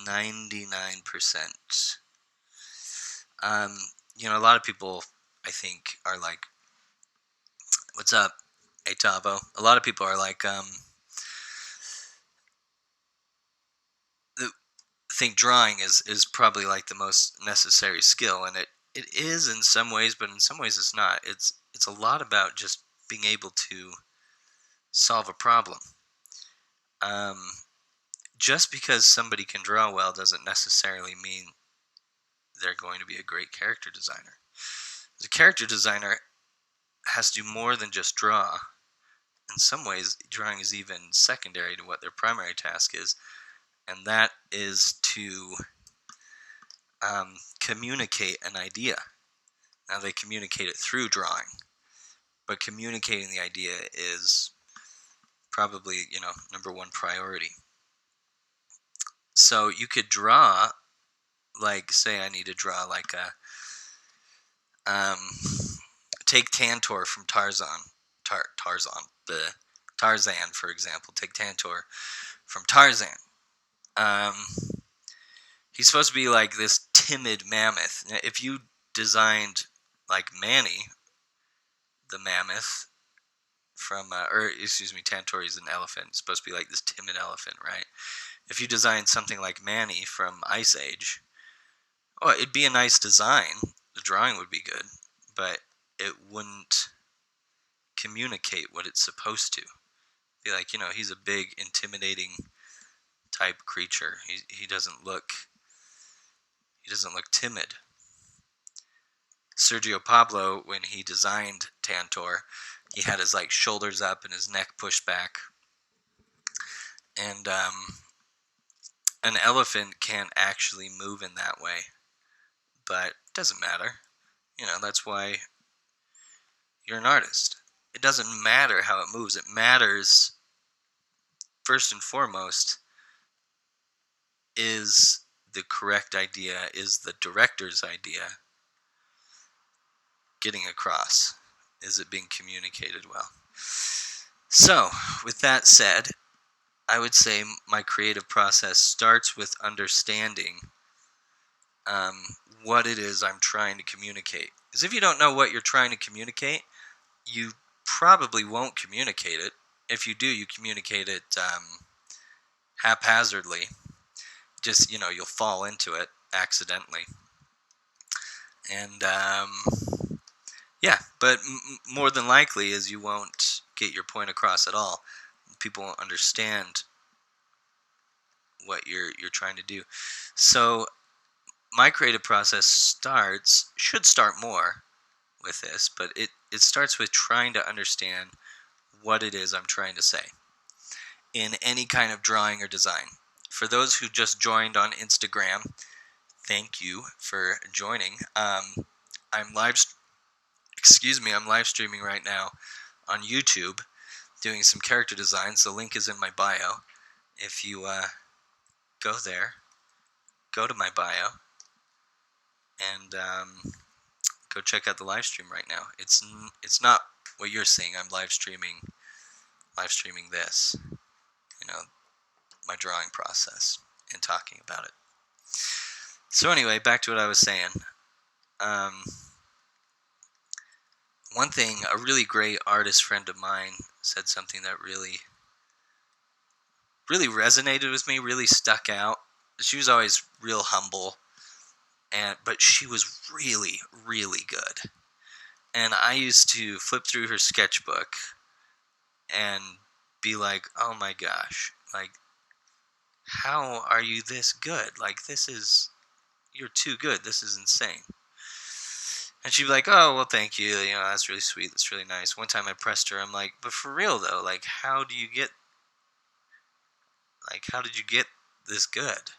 99%. A lot of people, I think, are like, "What's up, hey Tavo?" A lot of people are like, think drawing is probably like the most necessary skill, and it is in some ways, but in some ways it's not. It's a lot about just being able to solve a problem. Just because somebody can draw well doesn't necessarily mean they're going to be a great character designer. The character designer has to do more than just draw. In some ways, drawing is even secondary to what their primary task is, and that is to communicate an idea. Now, they communicate it through drawing, but communicating the idea is probably, number one priority. So you could draw, like, say I need to draw like take Tantor from Tarzan, Tarzan, for example. Take Tantor from Tarzan. He's supposed to be like this timid mammoth. If you designed like Manny, the mammoth from, Tantor is an elephant. It's supposed to be like this timid elephant, right? If you design something like Manny from Ice Age, oh, it'd be a nice design. The drawing would be good, but it wouldn't communicate what it's supposed to. Be like, he's a big, intimidating type creature. He doesn't look timid. Sergio Pablo, when he designed Tantor, he had his shoulders up and his neck pushed back. And an elephant can't actually move in that way, but it doesn't matter. That's why you're an artist. It doesn't matter how it moves. It matters, first and foremost, is the correct idea, is the director's idea getting across? Is it being communicated well? So, with that said, I would say my creative process starts with understanding what it is I'm trying to communicate. Because if you don't know what you're trying to communicate, you probably won't communicate it. If you do, you communicate it haphazardly. Just, you'll fall into it accidentally. And, yeah, but more than likely is you won't get your point across at all. People won't understand what you're trying to do. So my creative process should start more with this, but it starts with trying to understand what it is I'm trying to say in any kind of drawing or design. For those who just joined on Instagram, thank you for joining. I'm live streaming right now on YouTube, doing some character designs. The link is in my bio. If you go there, go to my bio, and go check out the live stream right now. It's not what you're seeing. I'm live streaming this, my drawing process and talking about it. So anyway, back to what I was saying. One thing, a really great artist friend of mine said something that really resonated with me, really stuck out. She was always real humble, but she was really, really good. And I used to flip through her sketchbook and be like, oh my gosh, how are you this good? You're too good. This is insane. And she'd be like, oh, well, thank you. That's really sweet. That's really nice. One time I pressed her. I'm like, but for real, though, how did you get this good?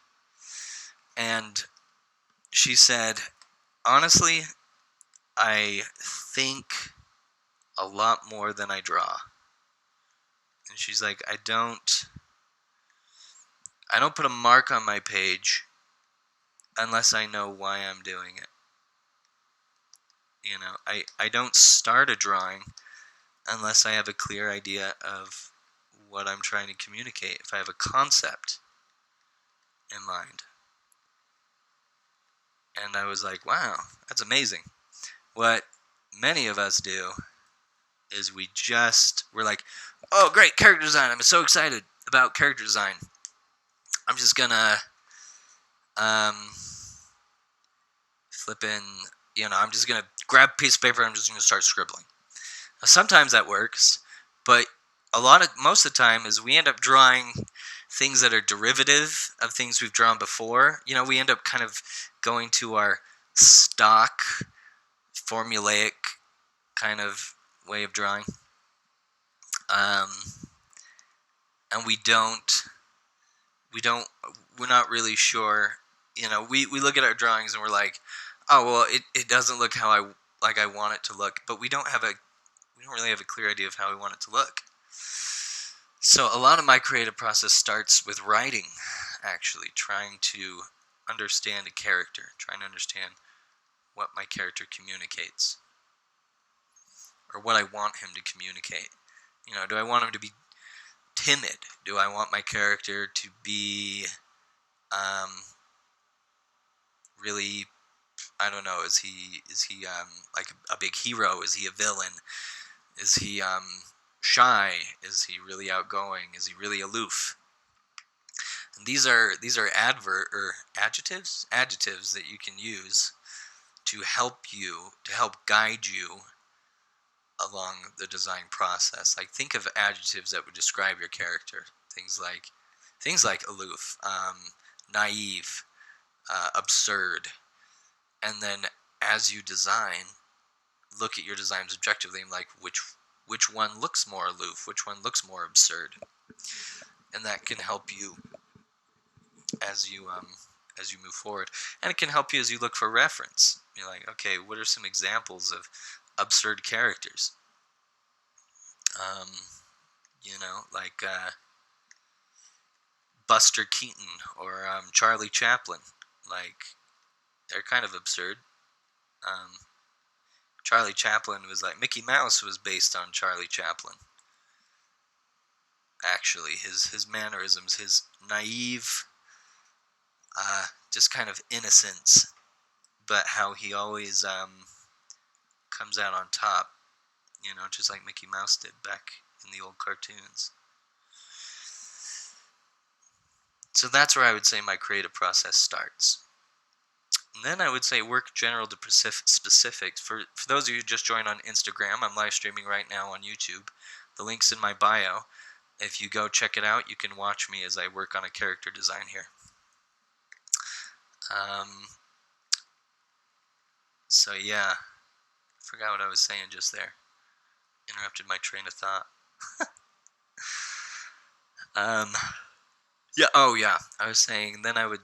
And she said, honestly, I think a lot more than I draw. And she's like, I don't put a mark on my page unless I know why I'm doing it. I don't start a drawing unless I have a clear idea of what I'm trying to communicate, if I have a concept in mind. And I was like, wow, that's amazing. What many of us do is we're like, oh, great, character design. I'm so excited about character design. I'm just gonna flip in, I'm just gonna grab a piece of paper and I'm just gonna start scribbling. Now, sometimes that works, but most of the time is we end up drawing things that are derivative of things we've drawn before. We end up kind of going to our stock, formulaic kind of way of drawing. And we're not really sure, we look at our drawings and we're like, oh, well, it doesn't look how I want it to look, but we don't really have a clear idea of how we want it to look. So a lot of my creative process starts with writing, actually, trying to understand a character, trying to understand what my character communicates, or what I want him to communicate. Do I want him to be timid? Do I want my character to be really, I don't know. Is he like a big hero? Is he a villain? Is he shy? Is he really outgoing? Is he really aloof? And these are adjectives that you can use to help guide you along the design process. Like, think of adjectives that would describe your character. Things like aloof, naive, absurd, and then as you design, look at your designs objectively and like which one looks more aloof, which one looks more absurd, and that can help you as you move forward, and it can help you as you look for reference. You're like, okay, what are some examples of absurd characters? Um, like Buster Keaton or Charlie Chaplin. Like, they're kind of absurd. Um, Charlie Chaplin was like Mickey Mouse was based on Charlie Chaplin. Actually, his mannerisms, his naive, just kind of innocence, but how he always comes out on top. Just like Mickey Mouse did back in the old cartoons. So that's where I would say my creative process starts. And then I would say work general to specifics. For those of you who just joined on Instagram, I'm live streaming right now on YouTube. The link's in my bio. If you go check it out, you can watch me as I work on a character design here. So yeah, I forgot what I was saying just there. Interrupted my train of thought. Yeah. Oh yeah. I was saying then I would,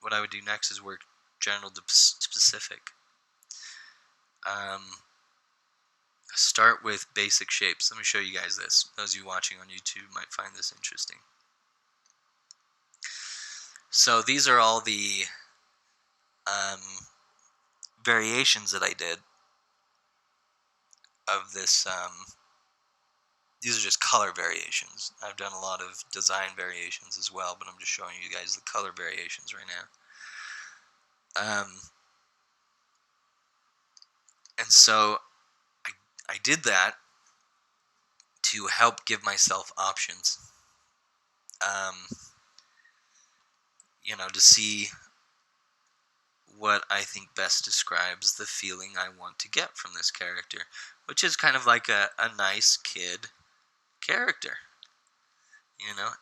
what I would do next is work general to specific. Start with basic shapes. Let me show you guys this. Those of you watching on YouTube might find this interesting. So these are all the variations that I did of this. These are just color variations. I've done a lot of design variations as well, but I'm just showing you guys the color variations right now. And so I did that to help give myself options. To see what I think best describes the feeling I want to get from this character, which is kind of like a nice kid character,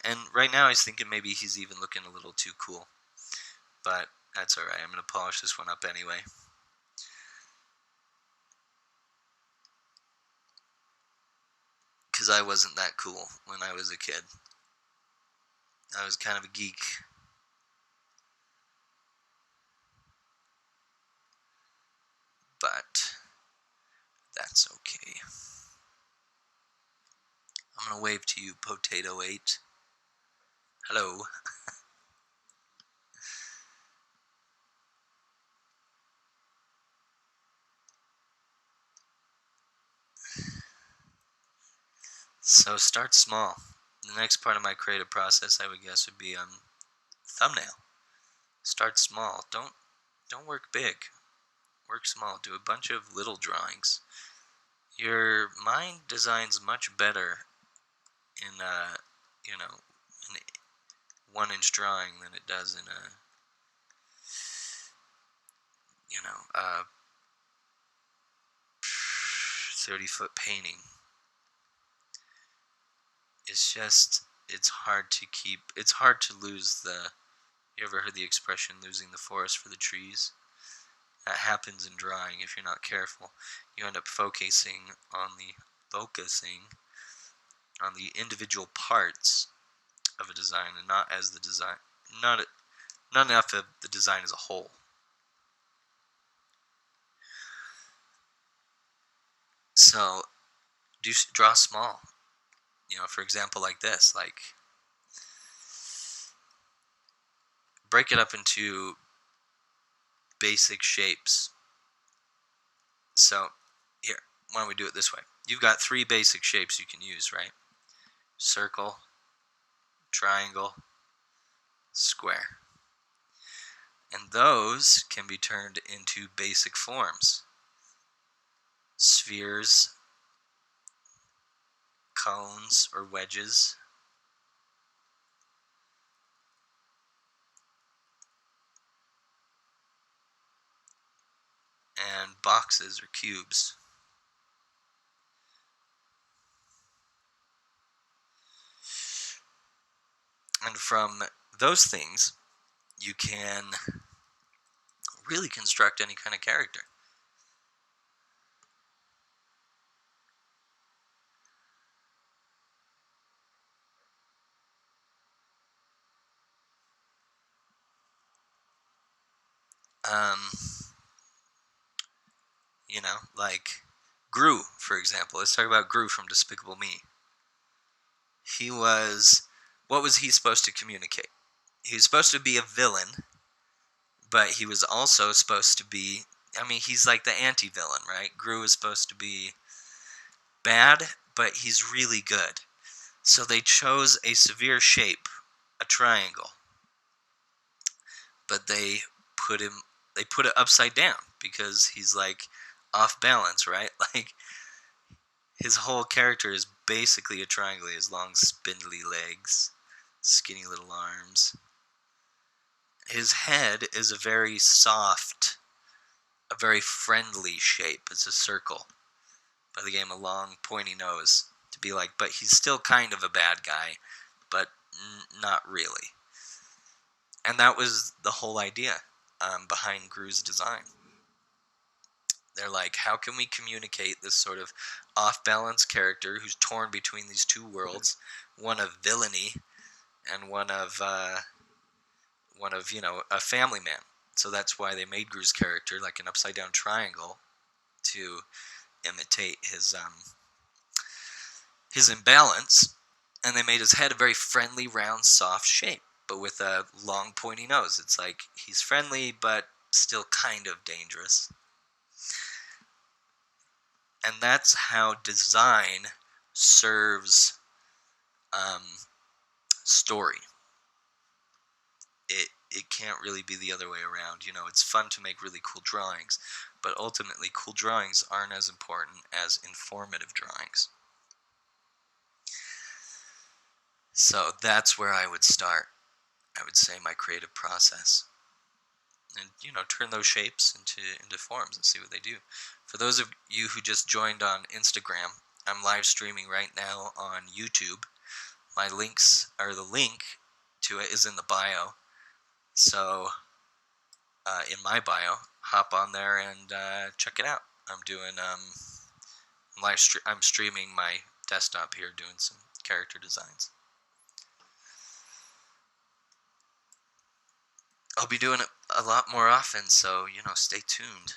and right now I was thinking maybe he's even looking a little too cool, but that's alright. I'm going to polish this one up anyway. Because I wasn't that cool when I was a kid. I was kind of a geek. But that's okay. I'm going to wave to you, Potato 8. Hello. So start small. The next part of my creative process, I would guess, would be thumbnail. Start small. Don't work big. Work small. Do a bunch of little drawings. Your mind designs much better in an 1-inch drawing than it does in a 30-foot painting. It's hard to lose you ever heard the expression losing the forest for the trees? That happens in drawing if you're not careful. You end up focusing on the individual parts of a design and not as the design, not enough of the design as a whole. So draw small. For example, like this, like break it up into basic shapes. So here, why don't we do it this way? You've got 3 basic shapes you can use, right? Circle, triangle, square. And those can be turned into basic forms. Spheres, cones or wedges, and boxes or cubes. And from those things, you can really construct any kind of character. You know, like Gru, for example. Let's talk about Gru from Despicable Me. What was he supposed to communicate? He was supposed to be a villain, but he was also supposed to be, he's like the anti-villain, right? Gru is supposed to be bad, but he's really good. So they chose a severe shape, a triangle. But they put it upside down because he's like off balance, right? Like his whole character is basically a triangle. He has long spindly legs, skinny little arms. His head is a very soft, a very friendly shape. It's a circle. But they gave him a long pointy nose to be like, but he's still kind of a bad guy, but not really. And that was the whole idea behind Gru's design. They're like, how can we communicate this sort of off-balance character who's torn between these two worlds, one of villainy and one of a family man. So that's why they made Gru's character like an upside-down triangle to imitate his imbalance, and they made his head a very friendly, round, soft shape, but with a long, pointy nose. It's like he's friendly, but still kind of dangerous. And that's how design serves story. It can't really be the other way around. You know, it's fun to make really cool drawings, but ultimately cool drawings aren't as important as informative drawings. So that's where I would start. I would say my creative process. And, turn those shapes into forms and see what they do. For those of you who just joined on Instagram, I'm live streaming right now on YouTube. My links, or the link to it, is in the bio. So, in my bio, hop on there and check it out. I'm doing I'm streaming my desktop here, doing some character designs. I'll be doing it a lot more often, so stay tuned.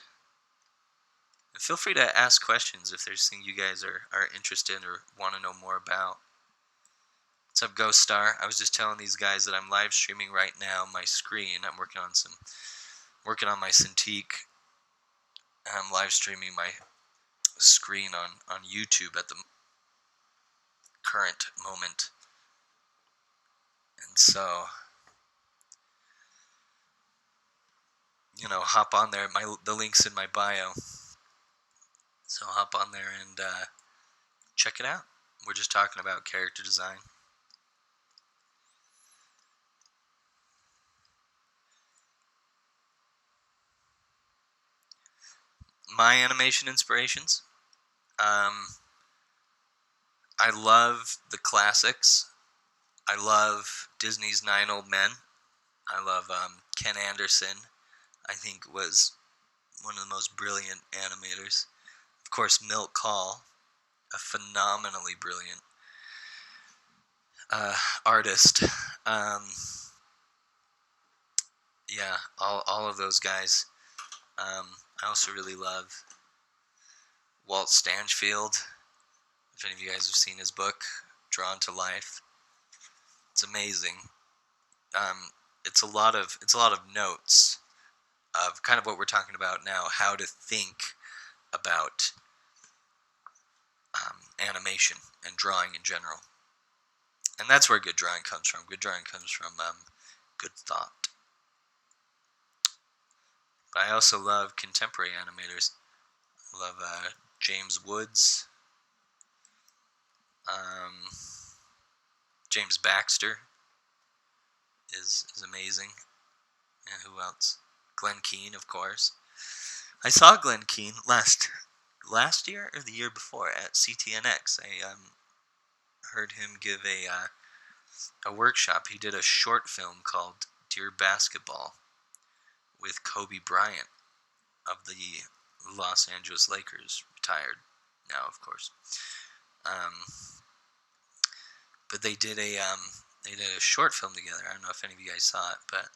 And feel free to ask questions if there's things you guys are interested in or want to know more about. What's up, Ghost Star? I was just telling these guys that I'm live streaming right now my screen. I'm working on my Cintiq. I'm live streaming my screen on YouTube at the current moment. And so, hop on there. The link's in my bio. So hop on there and check it out. We're just talking about character design. My animation inspirations. I love the classics. I love Disney's Nine Old Men. I love Ken Anderson. I think was one of the most brilliant animators. Of course, Milt Kahl, a phenomenally brilliant artist. Yeah, all of those guys. I also really love Walt Stanchfield. If any of you guys have seen his book, Drawn to Life, it's amazing. It's a lot of notes of kind of what we're talking about now, how to think about animation and drawing in general. And that's where good drawing comes from. Good drawing comes from good thought. But I also love contemporary animators. I love James Woods, um, James Baxter is amazing. And who else? Glenn Keane, of course. I saw Glenn Keane last year or the year before at CTNX. I heard him give a workshop. He did a short film called Dear Basketball with Kobe Bryant of the Los Angeles Lakers, retired now, of course. But they did a short film together. I don't know if any of you guys saw it, but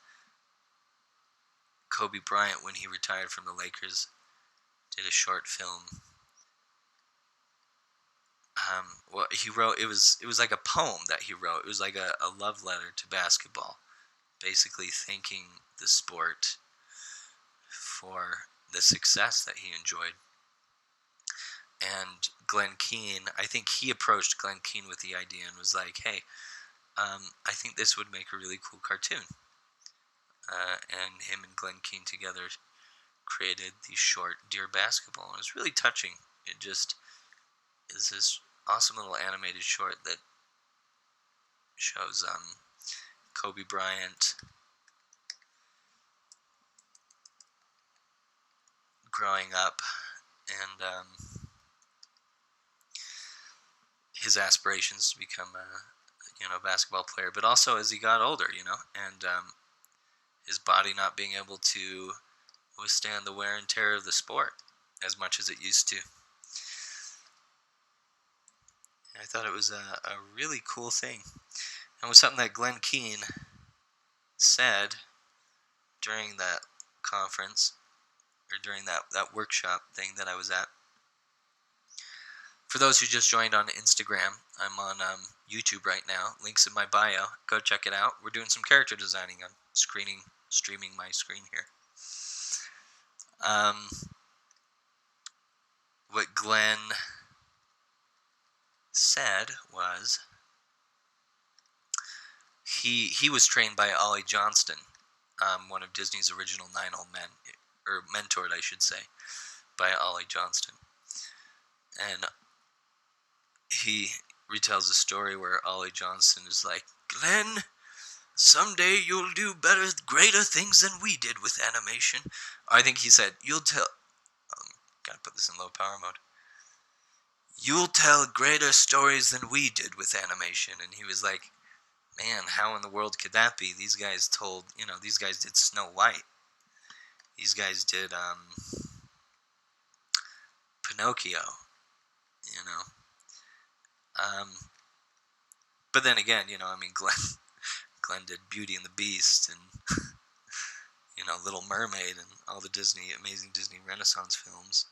Kobe Bryant, when he retired from the Lakers, did a short film. Well, he wrote, it was like a poem that he wrote. It was like a love letter to basketball, basically thanking the sport for the success that he enjoyed. And Glenn Keane, I think he approached Glenn Keane with the idea and was like, hey, I think this would make a really cool cartoon. And him and Glenn Keane together created the short Dear Basketball. And it was really touching. It just is this awesome little animated short that shows Kobe Bryant growing up and his aspirations to become a basketball player, but also as he got older, and his body not being able to withstand the wear and tear of the sport as much as it used to. And I thought it was a really cool thing. And it was something that Glenn Keane said during that conference, or during that workshop thing that I was at. For those who just joined on Instagram, I'm on YouTube right now. Links in my bio. Go check it out. We're doing some character designing. I'm streaming my screen here. What Glenn said was he was trained by Ollie Johnston, one of Disney's original 9 Old Men, or mentored, I should say, by Ollie Johnston. And he retells a story where Ollie Johnston is like, Glenn, someday you'll do greater things than we did with animation. I think he said, gotta put this in low power mode. You'll tell greater stories than we did with animation. And he was like, man, how in the world could that be? These guys did Snow White. These guys did Pinocchio, But then again, Glenn did Beauty and the Beast and, Little Mermaid and all the amazing Disney Renaissance films.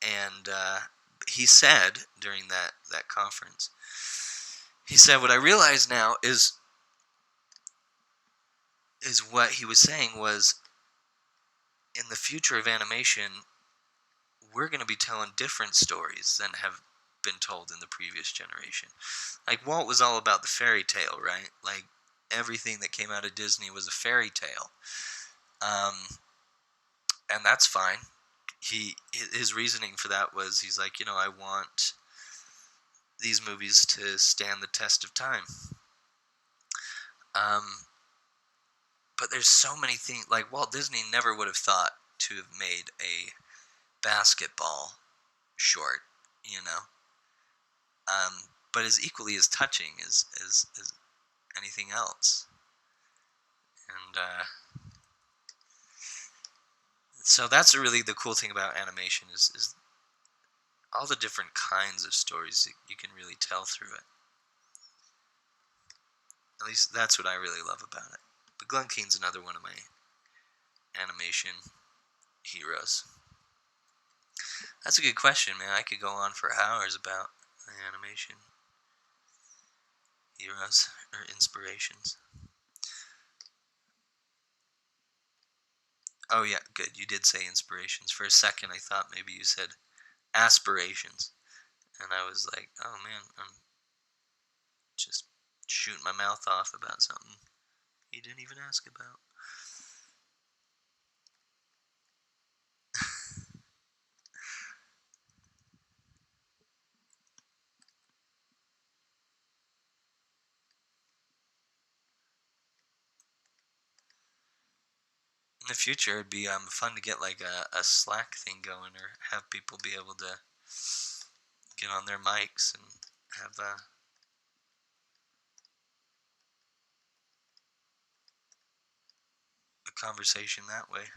And he said during that conference, he said, what I realize now is what he was saying was, in the future of animation, we're going to be telling different stories than have been told in the previous generation. Like, Walt was all about the fairy tale, right? Like, everything that came out of Disney was a fairy tale. And that's fine. His reasoning for that was, he's like, I want these movies to stand the test of time. But there's so many things, like Walt Disney never would have thought to have made a basketball short, but is equally as touching as anything else. And so that's really the cool thing about animation is all the different kinds of stories that you can really tell through it. At least that's what I really love about it. But Glenn Keane's another one of my animation heroes. That's a good question, man. I could go on for hours about the animation heroes or inspirations. Oh yeah, good. You did say inspirations. For a second I thought maybe you said aspirations. And I was like, oh man, I'm just shooting my mouth off about something he didn't even ask about. In the future, it'd be fun to get like a Slack thing going, or have people be able to get on their mics and have a conversation that way.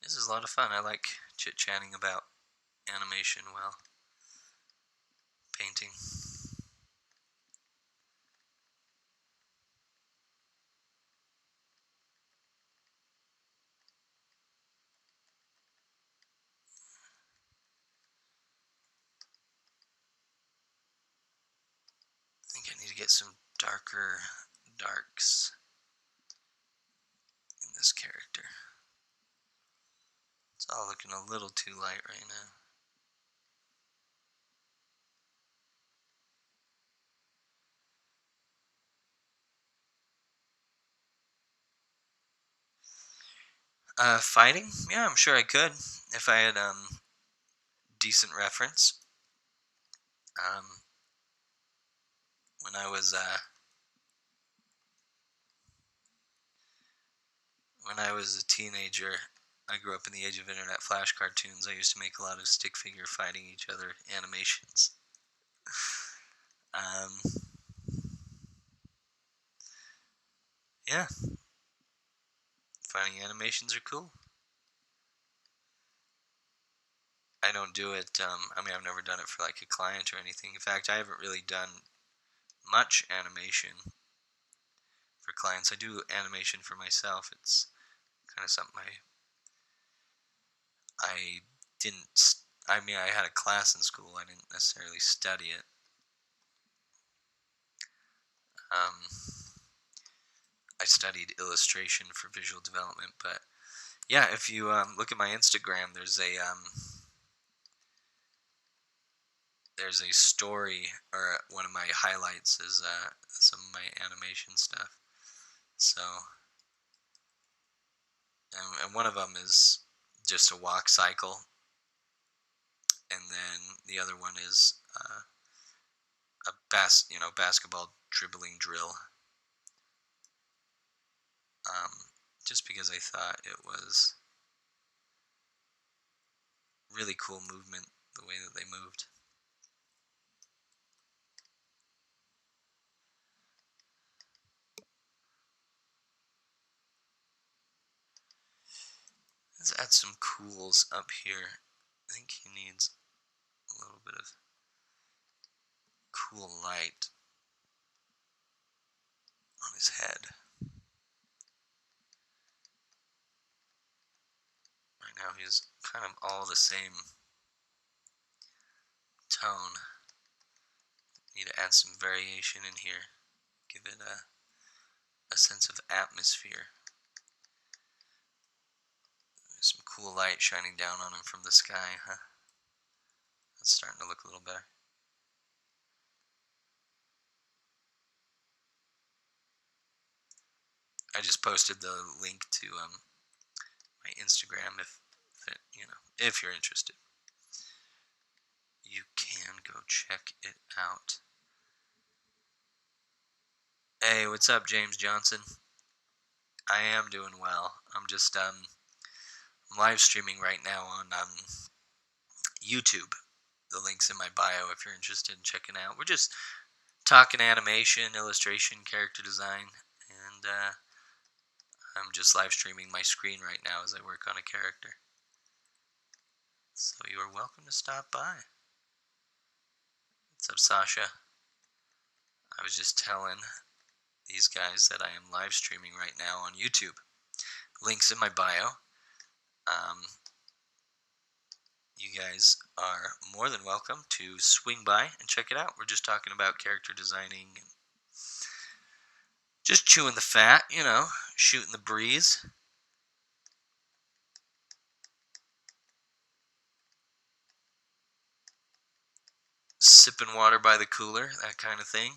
This is a lot of fun. I like chit-chatting about animation while painting. I think I need to get some darker darks in this character. It's all looking a little too light right now. Fighting? Yeah, I'm sure I could if I had decent reference. Um, when I was a teenager, I grew up in the age of internet flash cartoons. I used to make a lot of stick figure fighting each other animations. Yeah, fighting animations are cool. I don't do it. I mean, I've never done it for like a client or anything. In fact, I haven't really done much animation for clients. I do animation for myself. It's kind of something I didn't. I mean, I had a class in school. I didn't necessarily study it. I studied illustration for visual development, but yeah, if you look at my Instagram, there's a story, or one of my highlights is some of my animation stuff. So, and one of them is just a walk cycle, and then the other one is a basketball dribbling drill. Just because I thought it was really cool movement, the way that they moved. Let's add some cools up here. I think he needs a little bit of cool light on his head. Right now he's kind of all the same tone. Need to add some variation in here. Give it a sense of atmosphere. Some cool light shining down on him from the sky, huh? That's starting to look a little better. I just posted the link to my Instagram if you're interested. You can go check it out. Hey, what's up, James Johnson? I am doing well. I'm just live streaming right now on YouTube. The link's in my bio if you're interested in checking out. We're just talking animation, illustration, character design, and I'm just live streaming my screen right now as I work on a character. So you are welcome to stop by. What's up, Sasha? I was just telling these guys that I am live streaming right now on YouTube. Links in my bio. You guys are more than welcome to swing by and check it out. We're just talking about character designing and just chewing the fat, shooting the breeze. sipping water by the cooler, that kind of thing.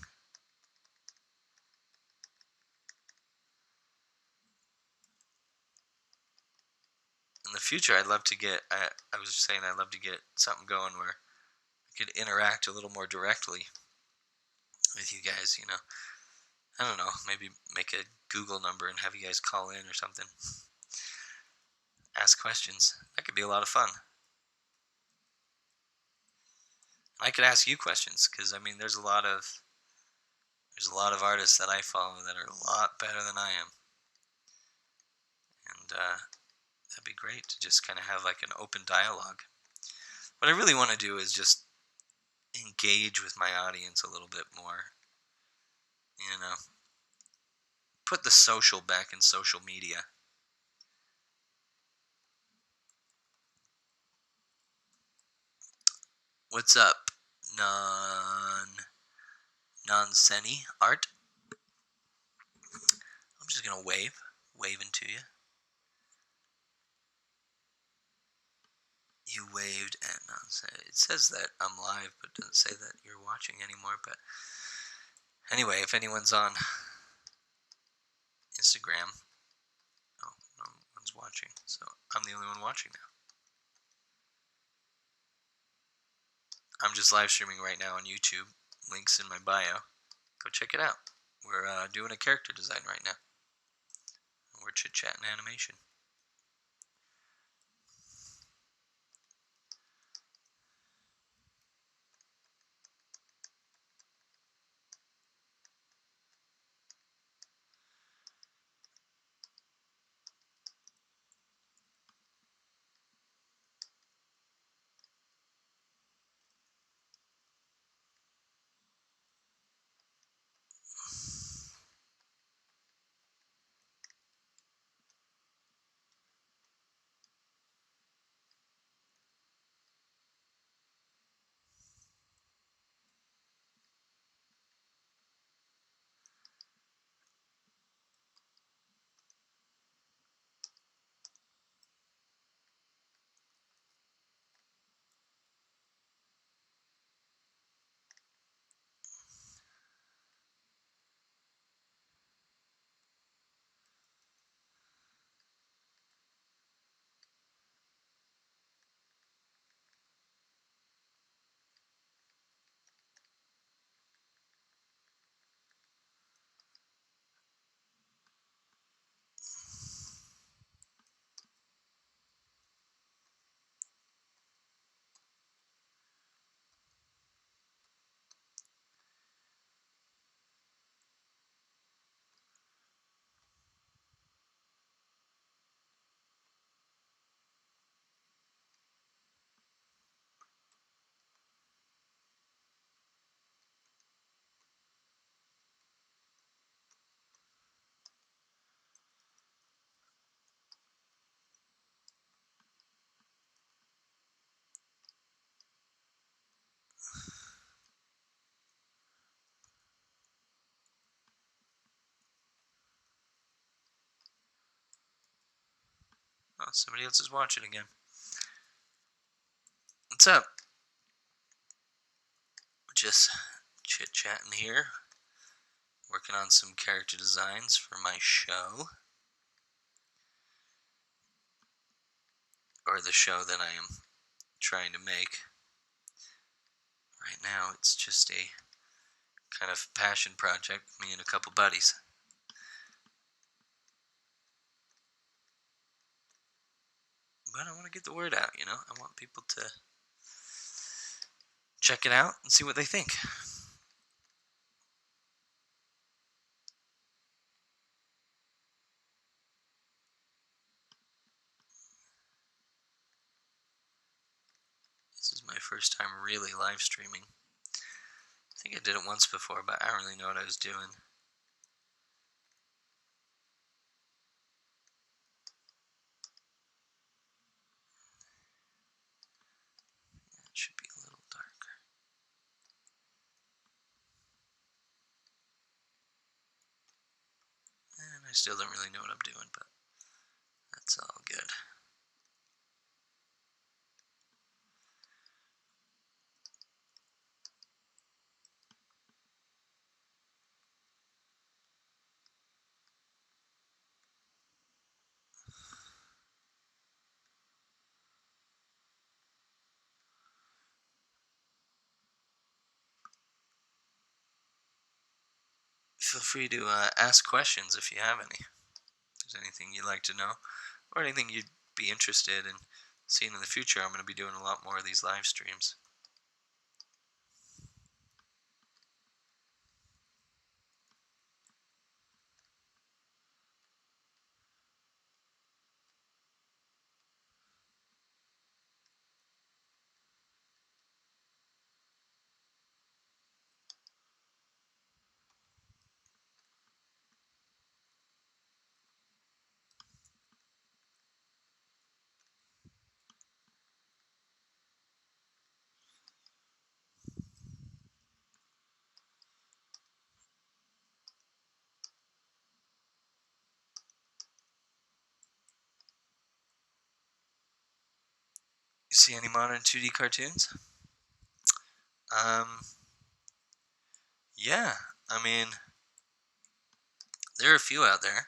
In the future, I'd love to get, I was saying I'd love to get something going where I could interact a little more directly with you guys, you know. I don't know, maybe make a Google number and have you guys call in or something. Ask questions. That could be a lot of fun. I could ask you questions because I mean, there's a lot of artists that I follow that are a lot better than I am, and that'd be great to just kind of have like an open dialogue. What I really want to do is just engage with my audience a little bit more. You know, put the social back in social media. What's up, Nonseni Art? I'm just gonna waving to you. You waved at Nonseni. It says that I'm live, but doesn't say that you're watching anymore. But anyway, if anyone's on Instagram, oh, no one's watching, so I'm the only one watching now. I'm just live streaming right now on YouTube. Links in my bio. Go check it out. We're doing a character design right now. We're chit-chatting animation. Oh, somebody else is watching again. What's up? Just chit-chatting here. Working on some character designs for my show. Or the show that I am trying to make. Right now, it's just a kind of passion project, me and a couple buddies. But I want to get the word out, you know? I want people to check it out and see what they think. This is my first time really live streaming. I think I did it once before, but I don't really know what I was doing. It should be a little darker. And I still don't really know what I'm doing, but that's all good. feel free to ask questions if you have any. If there's anything you'd like to know, or anything you'd be interested in seeing in the future, I'm going to be doing a lot more of these live streams. You see any modern 2D cartoons? Um, yeah, I mean, there are a few out there.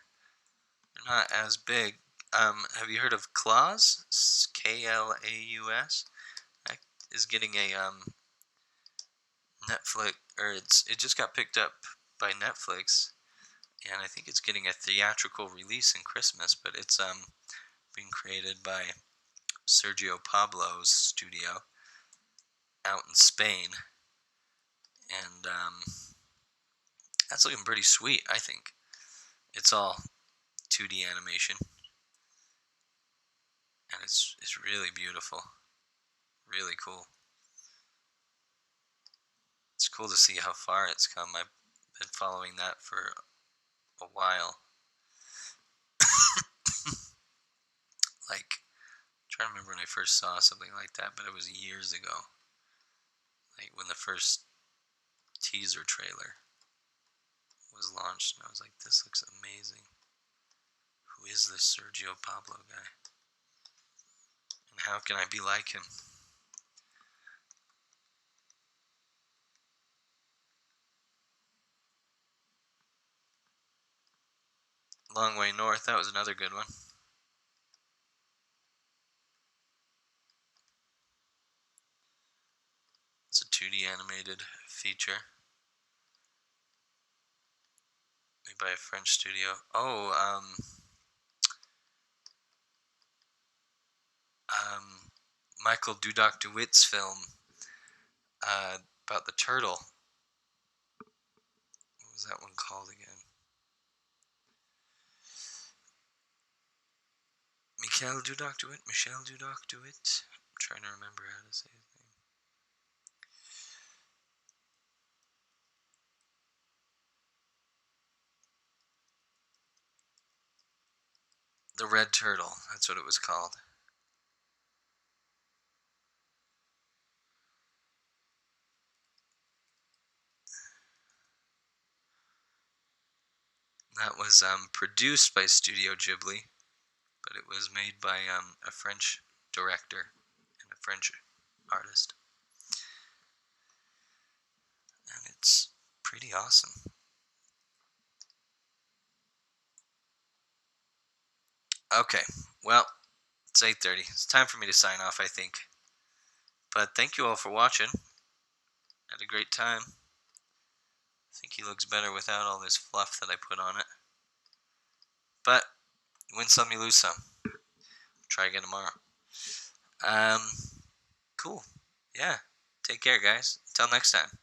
They're not as big. Have you heard of Klaus? Klaus? That is getting a Netflix, or it just got picked up by Netflix, and I think it's getting a theatrical release in Christmas. But it's being created by Sergio Pablo's studio out in Spain, and that's looking pretty sweet. I think it's all 2D animation, and it's really beautiful, really cool. It's cool to see how far it's come. I've been following that for a while. Like, I'm trying to remember when I first saw something like that, but it was years ago. Like when the first teaser trailer was launched, and I was like, this looks amazing. Who is this Sergio Pablo guy? And how can I be like him? Long Way North, that was another good one. It's a 2D animated feature made by a French studio. Oh, Michael Dudok de Wit's film about the turtle. What was that one called again? Michel Dudok de Wit? Michel Dudok de Wit? I'm trying to remember how to say his name. The Red Turtle, that's what it was called. That was produced by Studio Ghibli, but it was made by a French director and a French artist. And it's pretty awesome. Okay, well, it's 8:30. It's time for me to sign off, I think. But thank you all for watching. Had a great time. I think he looks better without all this fluff that I put on it. But win some, you lose some. Try again tomorrow. Cool. Yeah. Take care, guys. Until next time.